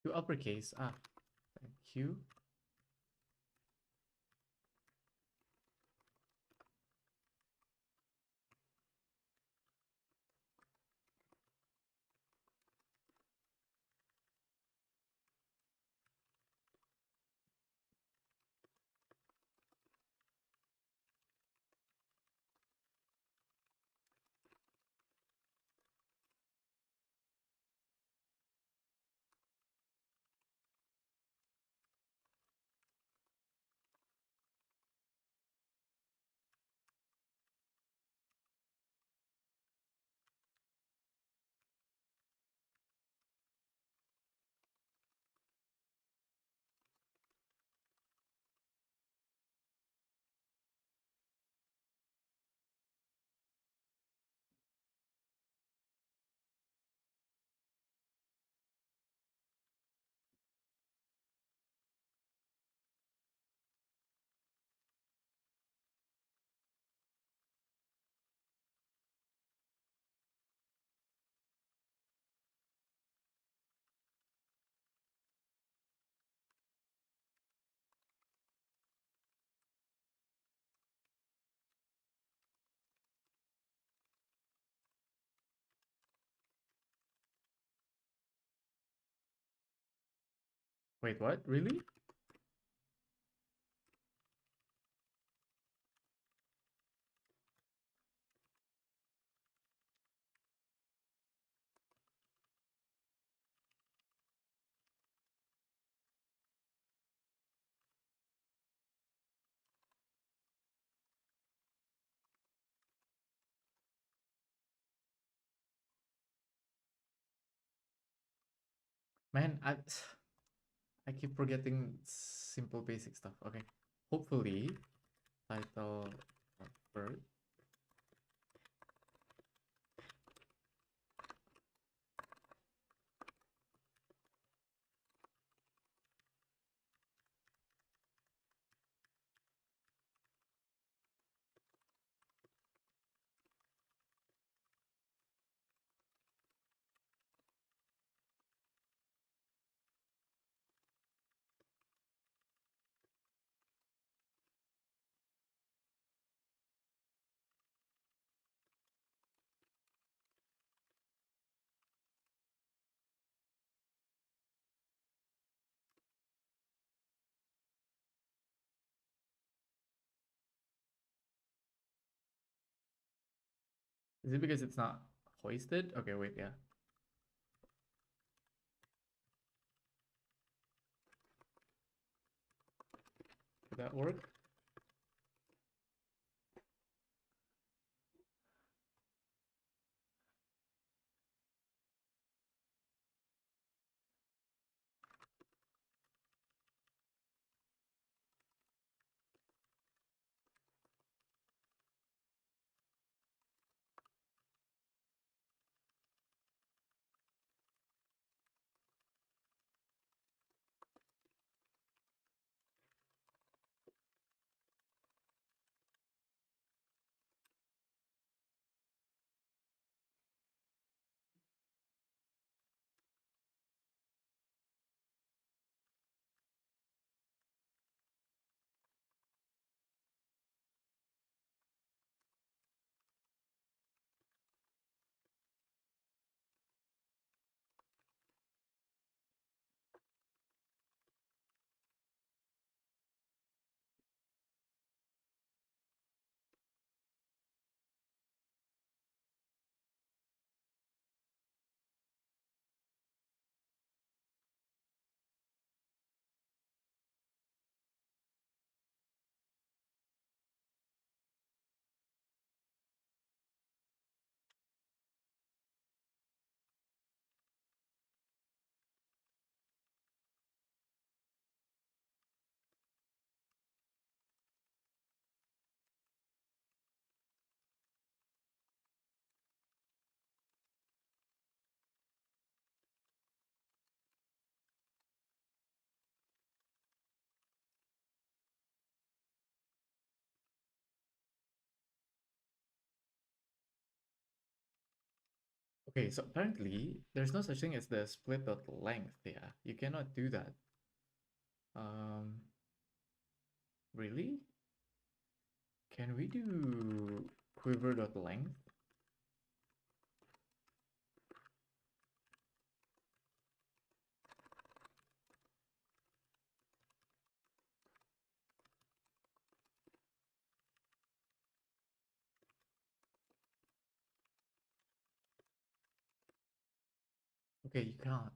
To uppercase. Ah, thank you. Wait, what? Really? Man, I keep forgetting simple basic stuff. Okay. Hopefully, title first. Is it because it's not hoisted? Okay, wait, yeah. Did that work? Okay, so apparently there's no such thing as the split dot length. Yeah, you cannot do that. Um, really? Can we do quiver dot length? Okay, you can't.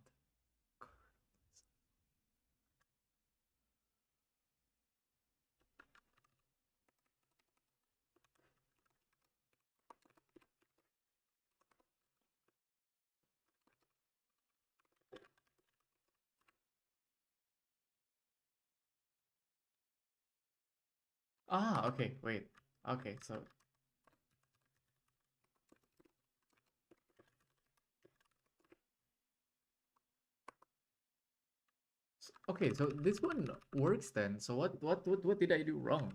Ah, okay, wait. Okay, so okay, so this one works then. So what did I do wrong?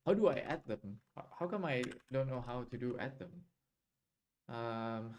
How do I add them? How come I don't know how to do add them? Um,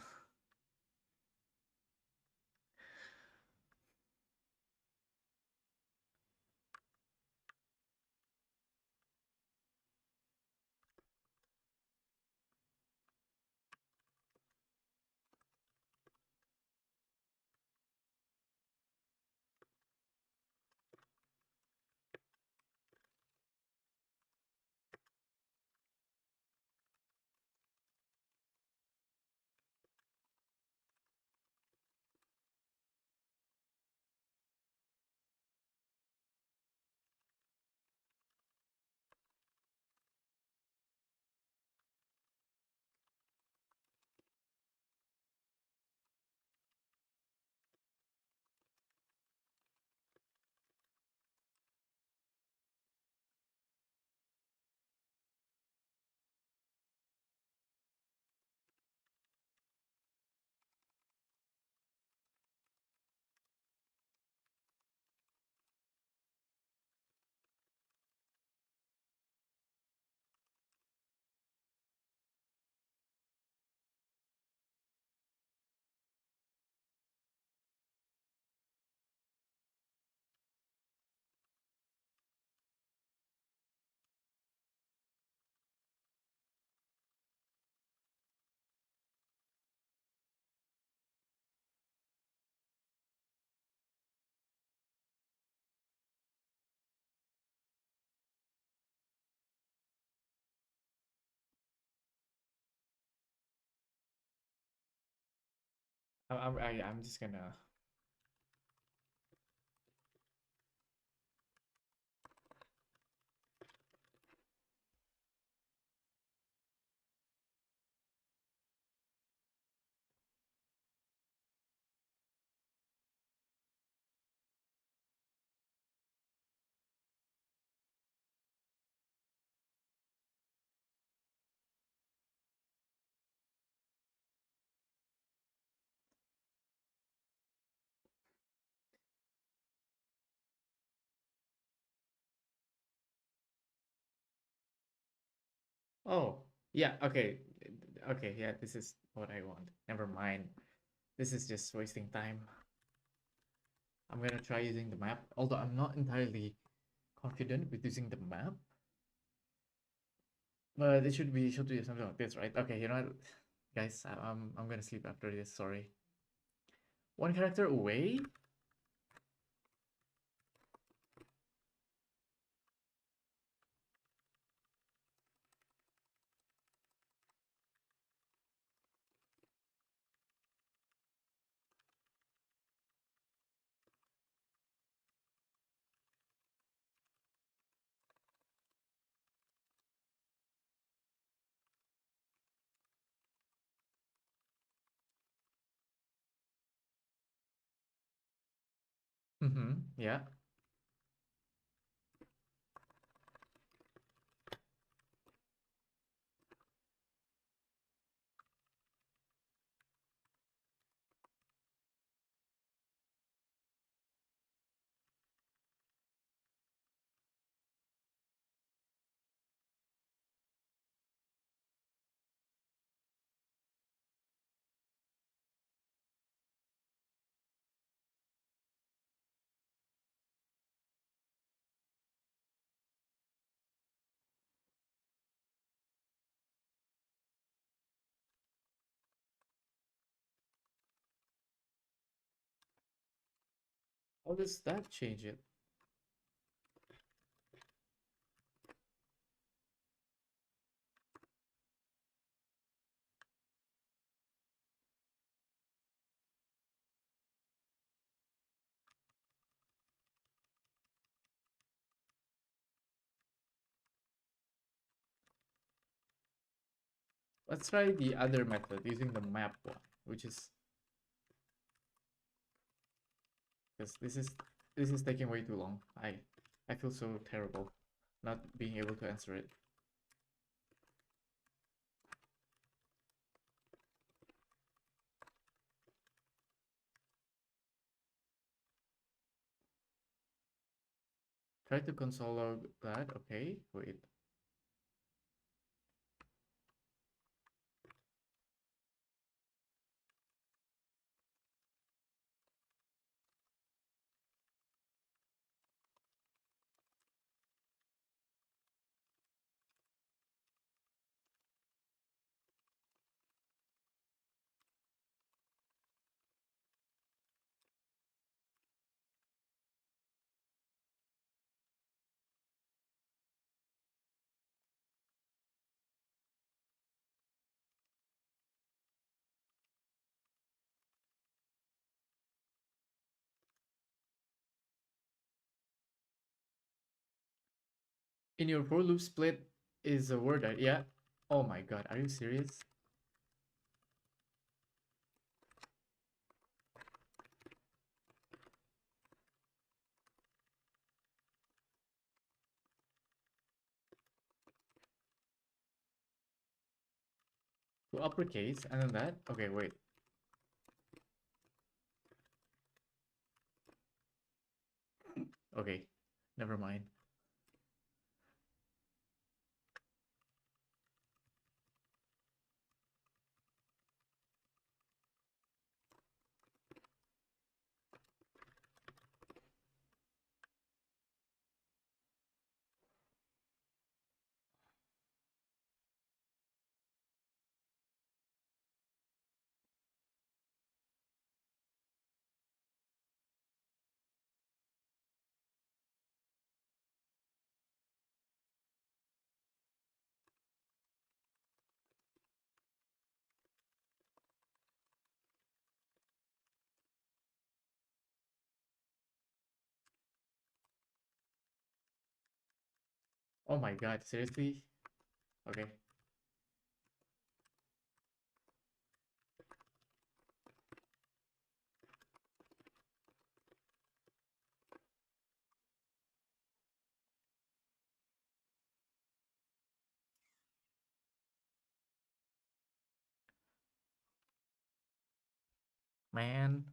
I'm just gonna. Oh, yeah, okay. Okay, yeah, this is what I want. Never mind. This is just wasting time. I'm gonna try using the map, although I'm not entirely confident with using the map. But it should be something like this, right? Okay, you know what, guys, I'm gonna sleep after this. Sorry. One character away. Mm-hmm. Yeah. How does that change it? Let's try the other method using the map one, which is because this is taking way too long. I feel so terrible not being able to answer it. Try to console log that. Okay, wait. In your for loop split is a word. Yeah. Oh my god, are you serious? To uppercase and then that? Okay, wait. Okay, never mind. Oh my god, seriously? Okay. Man,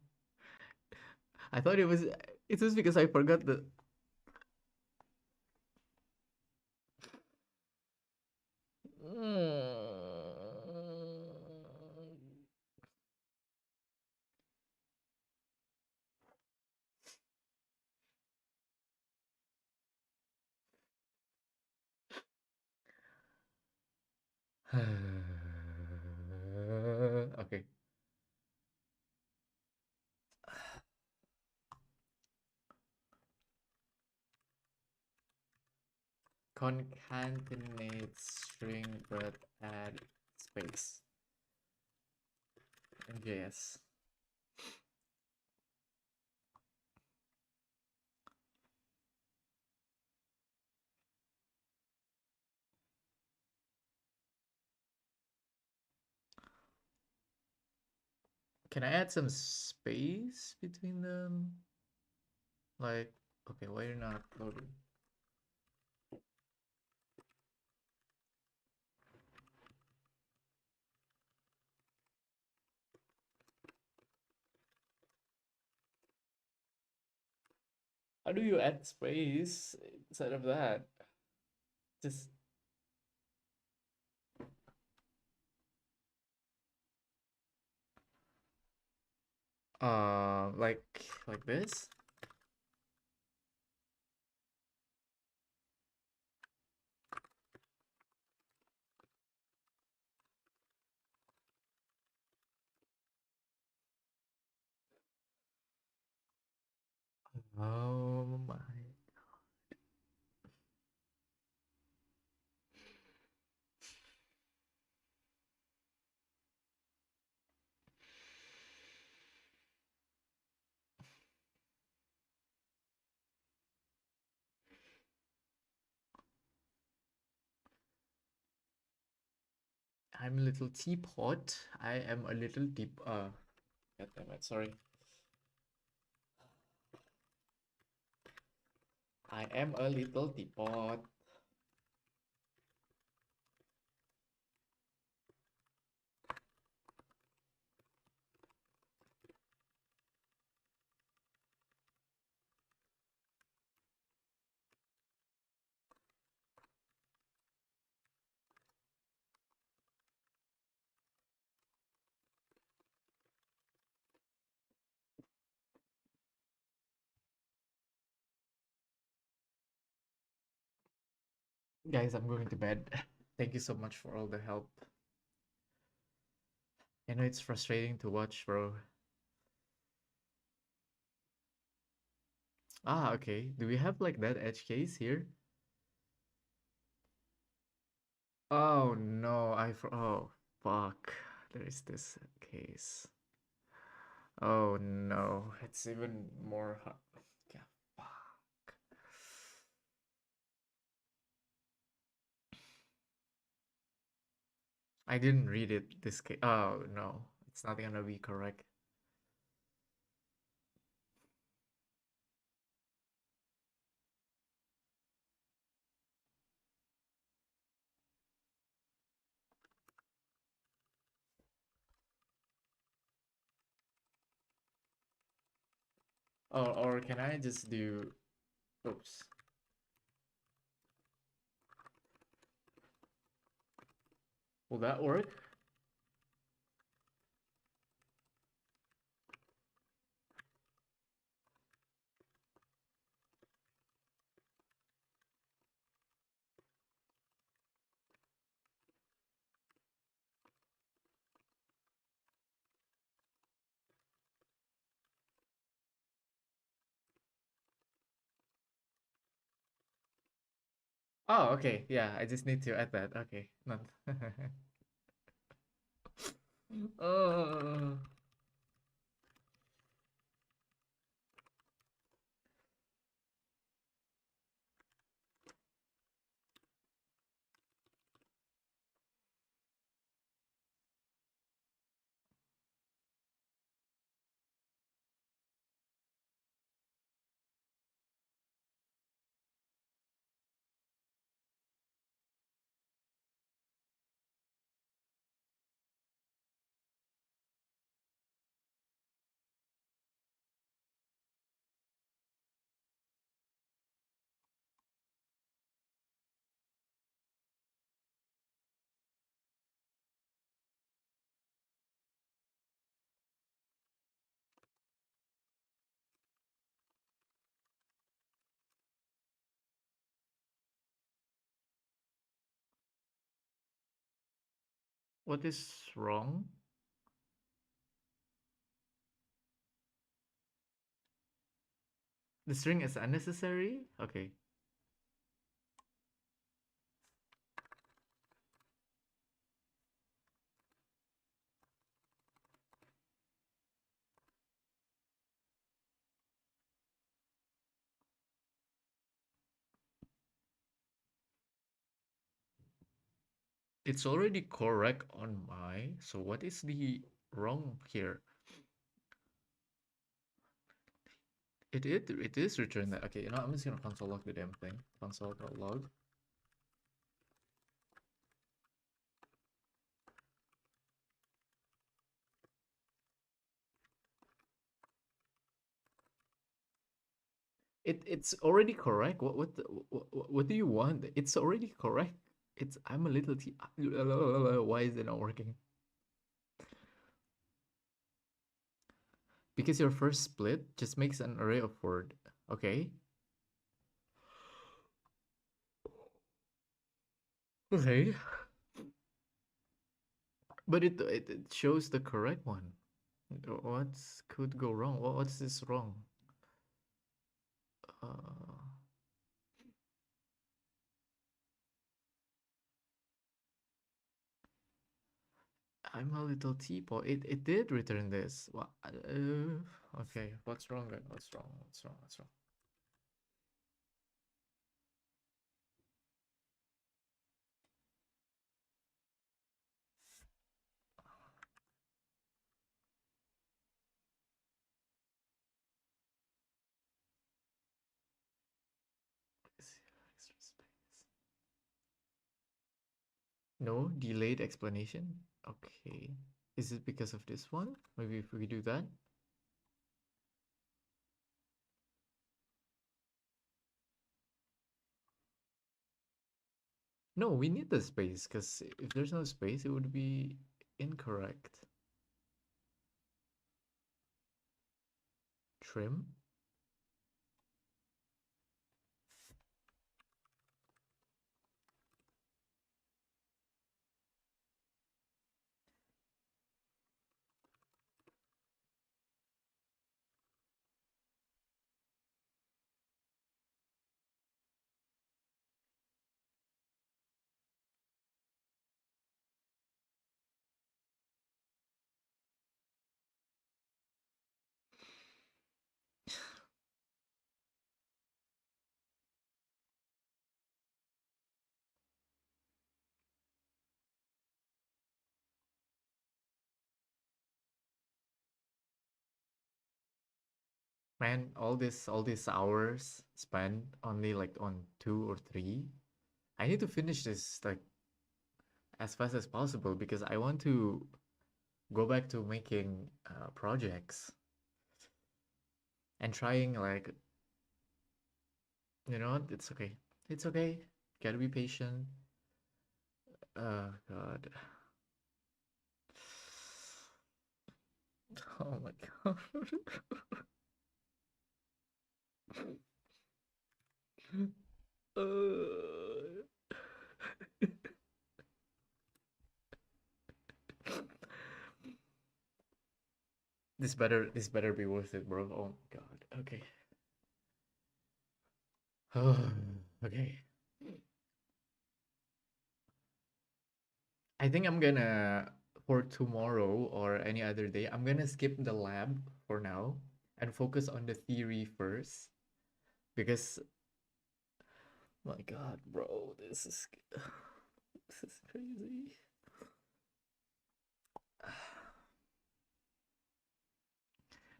I thought it was because I forgot the Okay. Concatenate string but add space in JS. Can I add some space between them? Like, okay, why you're not loading? How do you add space instead of that? Just like this? Oh my. I'm a little teapot. I am a little deep. God damn it. Sorry. I am a little teapot. Guys, I'm going to bed. Thank you so much for all the help. I know it's frustrating to watch, bro. Ah, okay. Do we have like that edge case here? Oh no, oh fuck. There is this case. Oh no, it's even more hard. Yeah, fuck. I didn't read it this case. Oh no, it's not gonna be correct. Or can I just do, oops. Will that work? Oh, okay. Yeah, I just need to add that. Okay. Not. Oh. What is wrong? The string is unnecessary? Okay. It's already correct on my, so what is the wrong here? It is return that. Okay, you know, I'm just gonna console log the damn thing. Console.log. It's already correct. What do you want? It's already correct. It's I'm a little t. Why is it not working? Because your first split just makes an array of word. Okay. Okay. But it shows the correct one. What could go wrong? What's this wrong? I'm a little teapot. It did return this. What? Okay. What's wrong? What's wrong? What's wrong? What's wrong? Extra space. No delayed explanation. Okay. Is it because of this one? Maybe if we do that. No, we need the space because if there's no space, it would be incorrect. Trim. Man, all these hours spent only like on 2 or 3. I need to finish this like as fast as possible because I want to go back to making projects and trying like it's okay. It's okay. Gotta be patient. Oh God. Oh my God. Uh, this better be worth it, bro. Oh my God. Okay. Okay. I think I'm gonna for tomorrow or any other day, I'm gonna skip the lab for now and focus on the theory first because my God, bro, this is this is crazy.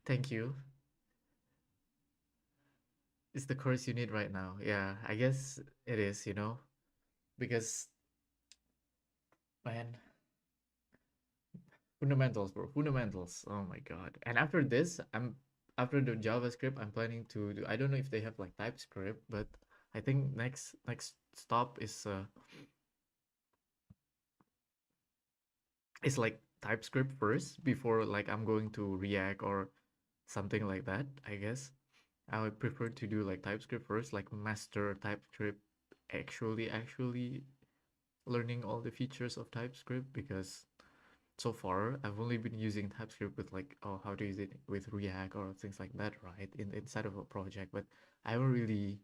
Thank you. It's the course you need right now. Yeah, I guess it is, because man, fundamentals, bro, fundamentals. Oh my God. And after this, after the JavaScript, I'm planning to do, I don't know if they have like TypeScript, but I think next stop is like TypeScript first before like I'm going to React or something like that, I guess. I would prefer to do like TypeScript first, like master TypeScript, actually learning all the features of TypeScript because so far I've only been using TypeScript with like how to use it with React or things like that, right? Inside of a project, but I don't really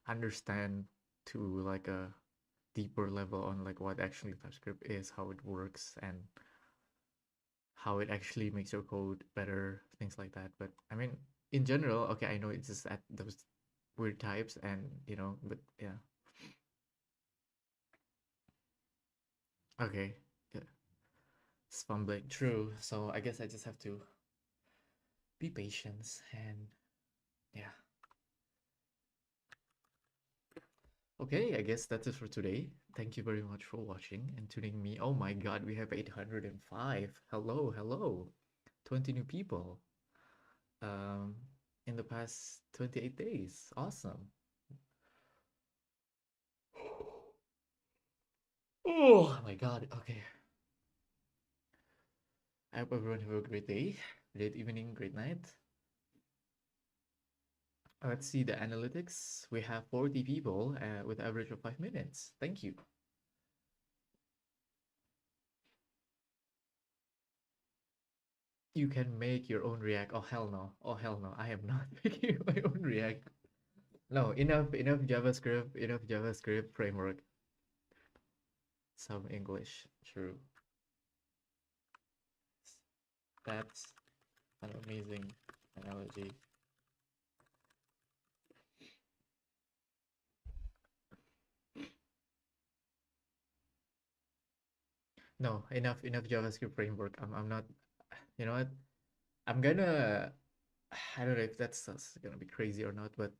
understand to like a deeper level on like what actually TypeScript is, how it works, and how it actually makes your code better, things like that. But I mean, in general, okay, I know it's just at those weird types, and but yeah, okay, yeah, it's fumbling. True. So I guess I just have to be patient, and yeah. Okay, I guess that's it for today. Thank you very much for watching and tuning me. Oh my God, we have 805. Hello, hello. 20 new people. Um, in the past 28 days. Awesome. Oh my God. Okay. I hope everyone have a great day, great evening, great night. Let's see the analytics. We have 40 people with average of 5 minutes. Thank you. You can make your own React. Oh hell no. Oh hell no. I am not making my own React. No, enough JavaScript framework. Some English, true. That's an amazing analogy. No, enough JavaScript framework. I'm not. You know what? I'm gonna. I don't know if that's gonna be crazy or not, but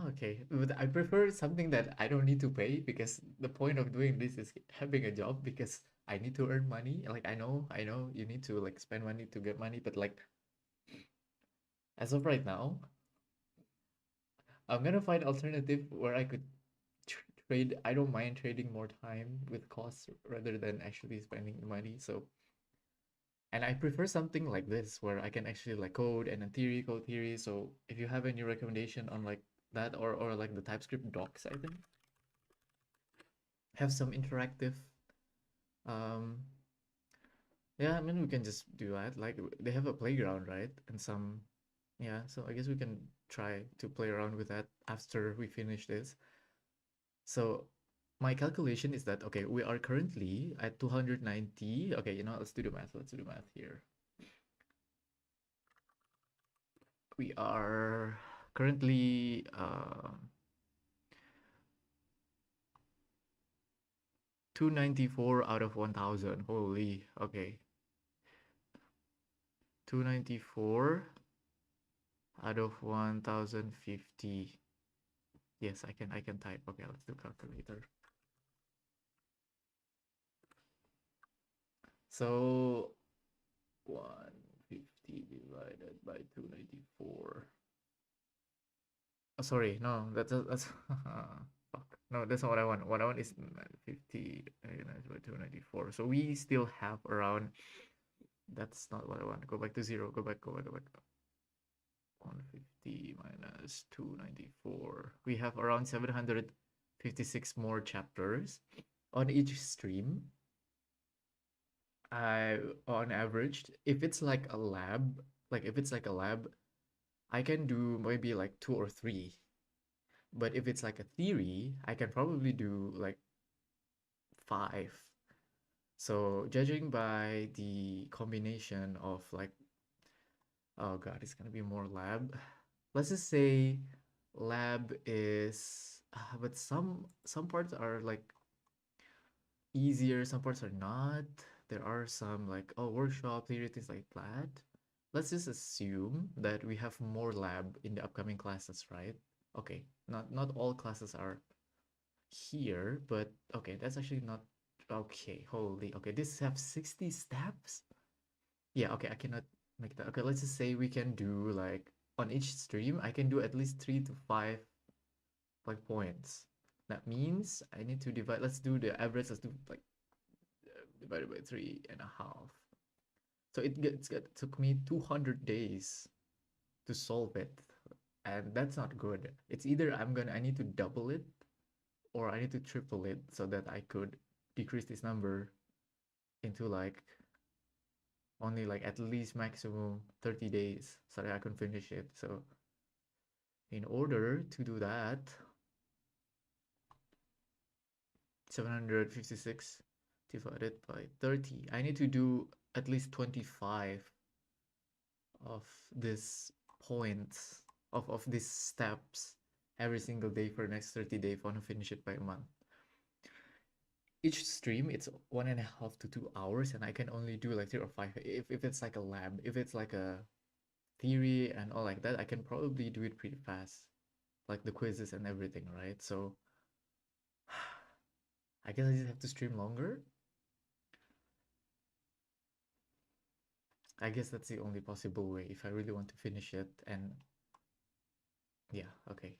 okay. But I prefer something that I don't need to pay because the point of doing this is having a job because I need to earn money. Like I know you need to like spend money to get money, but like as of right now, I'm gonna find alternative where I could trade. I don't mind trading more time with costs rather than actually spending the money. So, and I prefer something like this where I can actually like code and then code theory. So if you have any recommendation on like that or like the TypeScript docs, I think have some interactive. Um, yeah, I mean we can just do that. Like they have a playground, right? And some, yeah. So I guess we can try to play around with that after we finish this. So my calculation is that, okay, we are currently at 290. Okay, you know, let's do the math. Let's do the math here. We are currently 294 out of 1000. Holy, okay. 294 out of 1050. Yes, I can type. Okay, let's do calculator. So 150 divided by 294. Oh, sorry, no, that's fuck. No, that's not what I want. What I want is 50 divided by 294. So we still have around. That's not what I want. Go back to zero. Go back. Go back. Go back. 150 minus 294. We have around 756 more chapters on each stream. I on average, if it's like a lab, I can do maybe like two or three. But if it's like a theory, I can probably do like five. So judging by the combination of like, oh god, it's gonna be more lab. Let's just say lab is, but some parts are like easier, some parts are not. There are some like, oh, workshop theory, things like that. Let's just assume that we have more lab in the upcoming classes, right? Okay, not all classes are here, but okay, that's actually not okay. Holy, okay, this have 60 steps. Yeah, okay, I cannot make that. Okay, let's just say we can do like on each stream, I can do at least 3 to 5 like points. That means I need to divide. Let's do the average. Let's do like divided by 3.5. So it took me 200 days to solve it, and that's not good. It's either I need to double it or I need to triple it so that I could decrease this number into like only like at least maximum 30 days so that I can finish it. So in order to do that, 756 divided by 30, I need to do at least 25 of this points of these steps every single day for the next 30 days if I want to finish it by a month. Each stream it's 1.5 to 2 hours and I can only do like 3 or 5 if it's like a lab. If it's like a theory and all like that, I can probably do it pretty fast, like the quizzes and everything, right? So I guess I just have to stream longer. I guess that's the only possible way if I really want to finish it. And yeah, okay,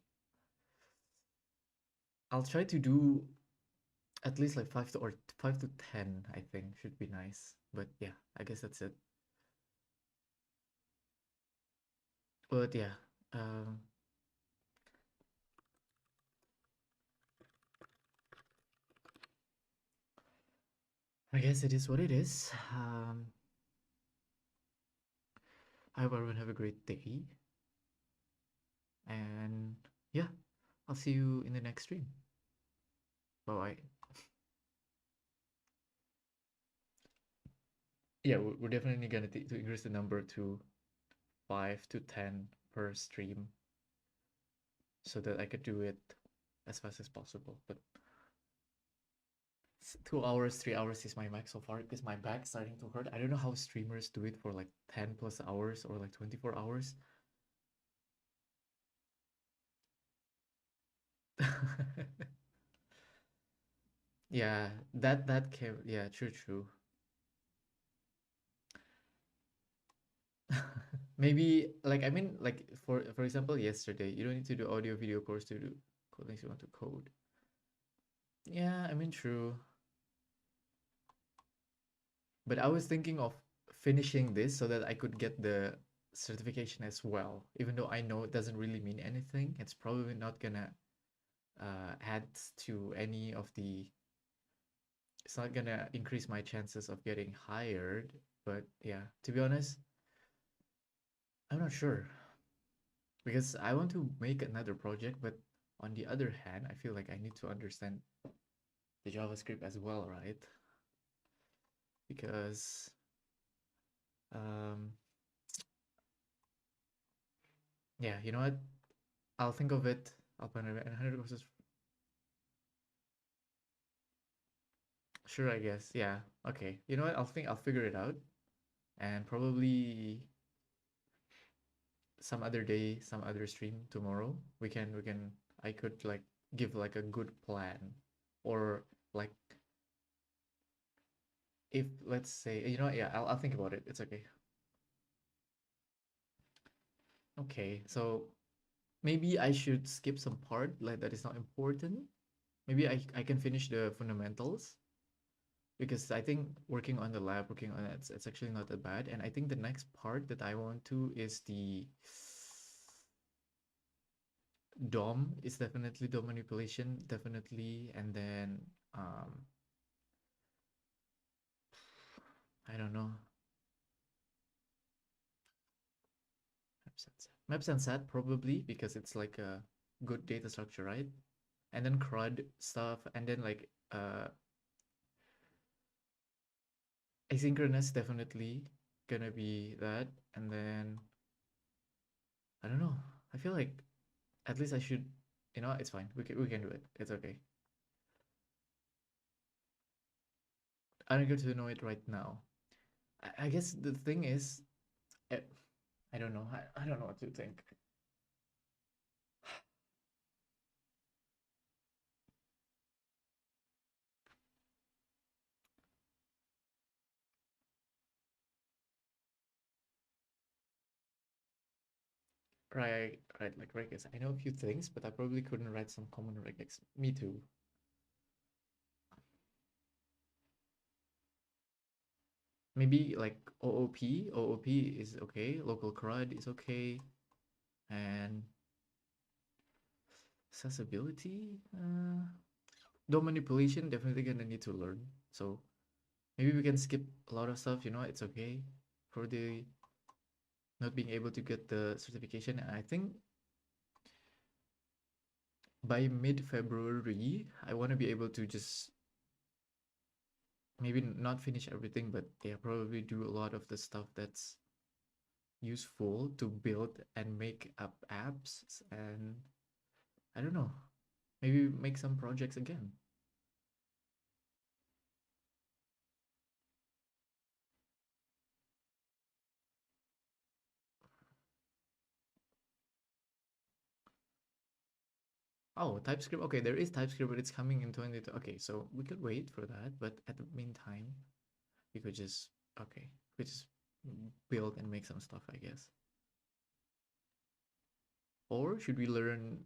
I'll try to do at least like 5 to 10. I think should be nice. But yeah, I guess that's it. But yeah, um, I guess it is what it is. I hope everyone have a great day. And yeah, I'll see you in the next stream. Bye bye. Yeah, we're definitely gonna to increase the number to 5 to 10 per stream so that I could do it as fast as possible. But 2 hours, 3 hours is my max so far because my back's starting to hurt. I don't know how streamers do it for like 10 plus hours or like 24 hours. Yeah, that can yeah, true, true. Maybe like I mean like for example yesterday, you don't need to do audio video course to do coding if you want to code. Yeah, I mean true. But I was thinking of finishing this so that I could get the certification as well. Even though I know it doesn't really mean anything, it's probably not gonna add to any of the. It's not gonna increase my chances of getting hired. But yeah, to be honest, I'm not sure because I want to make another project, but on the other hand, I feel like I need to understand the JavaScript as well, right? Because um, yeah, you know what? I'll think of it. I'll plan it. And 100 courses. Sure, I guess. Yeah. Okay. You know what? I'll figure it out, and probably some other day, some other stream tomorrow. We can. I could like give like a good plan, or like if let's say you know what, yeah, I'll think about it. It's okay. Okay. So maybe I should skip some part like that is not important. Maybe I can finish the fundamentals because I think working on the lab, working on it's actually not that bad. And I think the next part that I want to is the DOM is definitely DOM manipulation, definitely. And then I don't know, maps and set probably because it's like a good data structure, right? And then CRUD stuff, and then like asynchronous definitely gonna be that, and then I don't know. I feel like at least I should, you know, it's fine. We can do it. It's okay. I don't get to know it right now. I guess the thing is, eh, I don't know. I don't know what to think. Right, like regex. I know a few things, but I probably couldn't write some common regex. Me too. Maybe like OOP. OOP is okay. Local CRUD is okay. And accessibility. Though manipulation definitely gonna need to learn. So maybe we can skip a lot of stuff. You know, it's okay for the not being able to get the certification. And I think by mid-February, I want to be able to just maybe not finish everything, but yeah, probably do a lot of the stuff that's useful to build and make up apps. And I don't know, maybe make some projects again. Oh, TypeScript. Okay, there is TypeScript, but it's coming in 20. Okay, so we could wait for that, but at the meantime, we could just okay, we just build and make some stuff, I guess. Or should we learn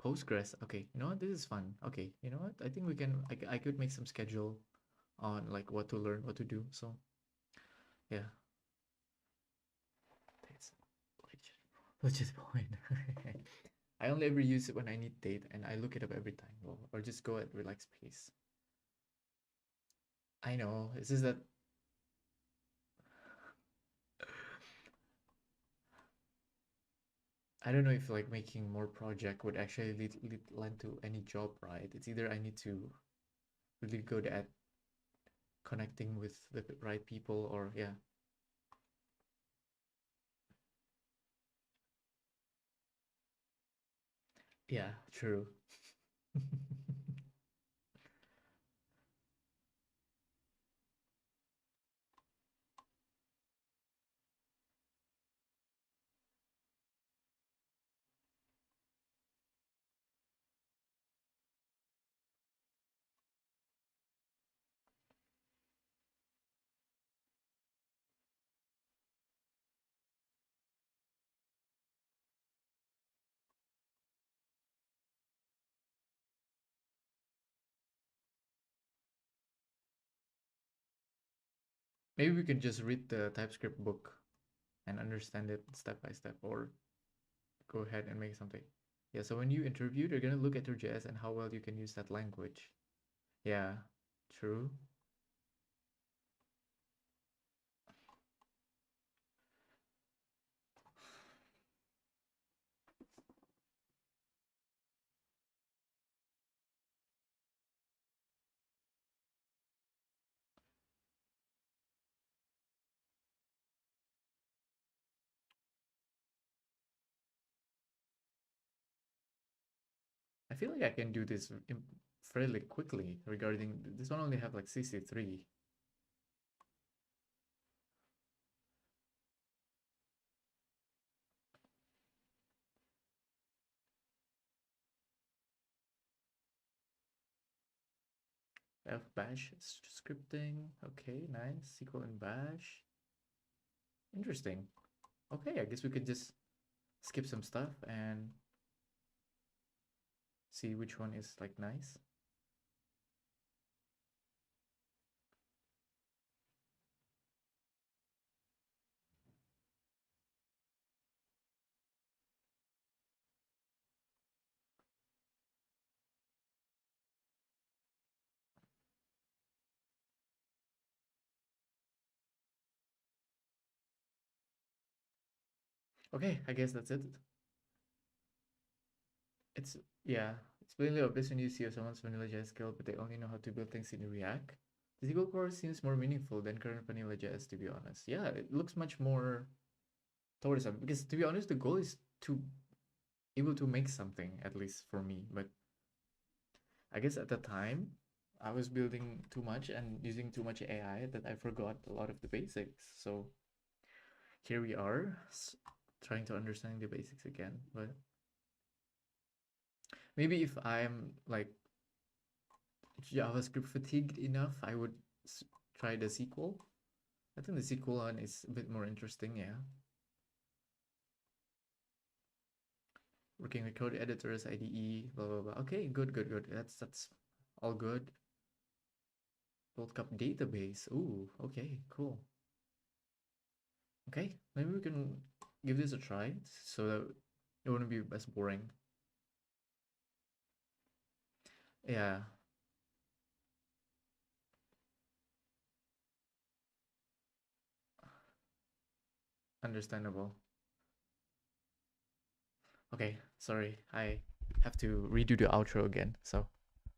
Postgres? Okay, you know what? This is fun. Okay, you know what? I think we can. I could make some schedule on like what to learn, what to do. So yeah, that's legit point. I only ever use it when I need data, and I look it up every time, or just go at relaxed pace. I know. It's just that I don't know if like making more project would actually lead to any job, right? It's either I need to really good at connecting with the right people, or yeah. Yeah, true. Maybe we can just read the TypeScript book and understand it step by step, or go ahead and make something. Yeah, so when you interview, they're gonna look at your JS and how well you can use that language. Yeah, true. I feel like I can do this fairly quickly regarding this one only have like 63. F bash scripting. Okay, nice. SQL and bash. Interesting. Okay, I guess we could just skip some stuff and see which one is like nice. Okay, I guess that's it. It's yeah, it's plainly obvious when you see someone's vanilla JS skill, but they only know how to build things in React. The SQL core seems more meaningful than current vanilla JS, to be honest. Yeah, it looks much more towards something, because to be honest, the goal is to able to make something, at least for me. But I guess at the time, I was building too much and using too much AI that I forgot a lot of the basics. So here we are, trying to understand the basics again. But maybe if I'm like JavaScript fatigued enough, I would try the sequel. I think the sequel one is a bit more interesting, yeah. Working with code editors, IDE, blah blah blah. Okay, good, good, good. That's all good. World Cup database. Ooh, okay, cool. Okay, maybe we can give this a try so that it wouldn't be as boring. Yeah, understandable. Okay, sorry. I have to redo the outro again. So,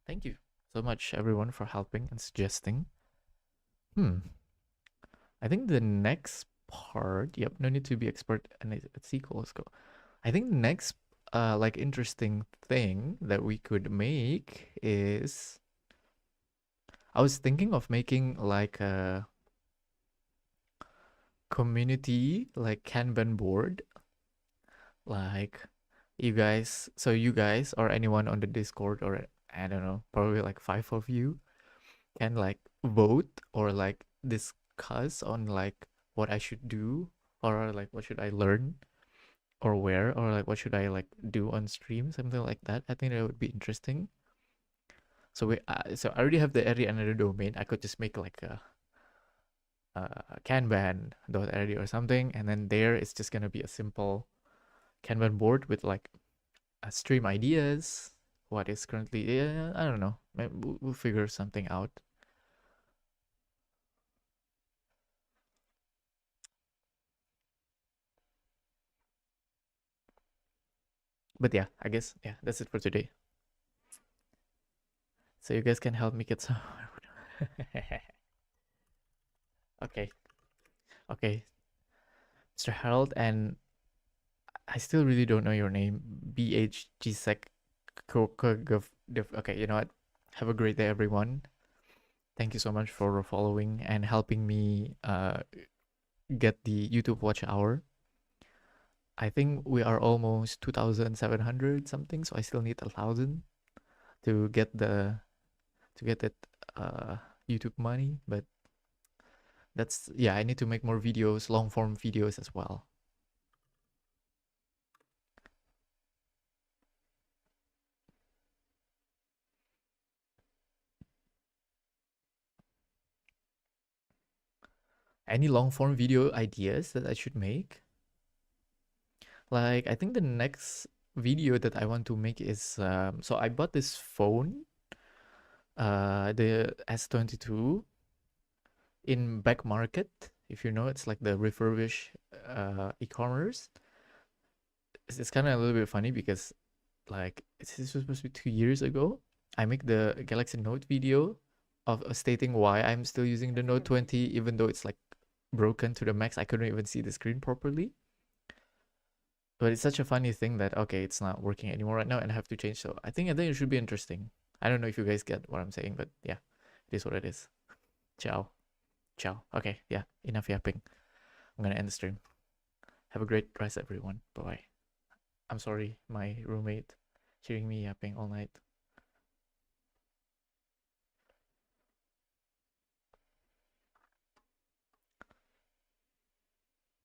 thank you so much, everyone, for helping and suggesting. Hmm. I think the next part, yep, no need to be expert and it's SQL. Let's go. I think the next like interesting thing that we could make is I was thinking of making like a community like Kanban board, like you guys or anyone on the Discord, or I don't know, probably like 5 of you can like vote or like discuss on like what I should do, or like what should I learn or where, or like what should I like do on stream, something like that. I think that would be interesting. So I already have the area another domain. I could just make like a Kanban.area or something, and then there it's just gonna be a simple Kanban board with like stream ideas. What is currently, yeah, I don't know. Maybe we'll figure something out. But yeah, I guess yeah, that's it for today. So you guys can help me get some. Okay, okay, Mr. Harold, and I still really don't know your name. BHGSec. Okay, you know what? Have a great day, everyone. Thank you so much for following and helping me get the YouTube watch hour. I think we are almost 2,700 something, so I still need 1,000 to get the to get that YouTube money. But that's yeah, I need to make more videos, long form videos as well. Any long form video ideas that I should make? Like I think the next video that I want to make is so I bought this phone, the S22 in back market. If you know, it's like the refurbished e-commerce. It's kind of a little bit funny because like this was supposed to be 2 years ago. I make the Galaxy Note video of stating why I'm still using the Note 20 even though it's like broken to the max. I couldn't even see the screen properly. But it's such a funny thing that okay, it's not working anymore right now and I have to change. So I think it should be interesting. I don't know if you guys get what I'm saying, but yeah, it is what it is. Ciao. Ciao. Okay, yeah, enough yapping. I'm gonna end the stream. Have a great rest, everyone. Bye bye. I'm sorry, my roommate hearing me yapping all night.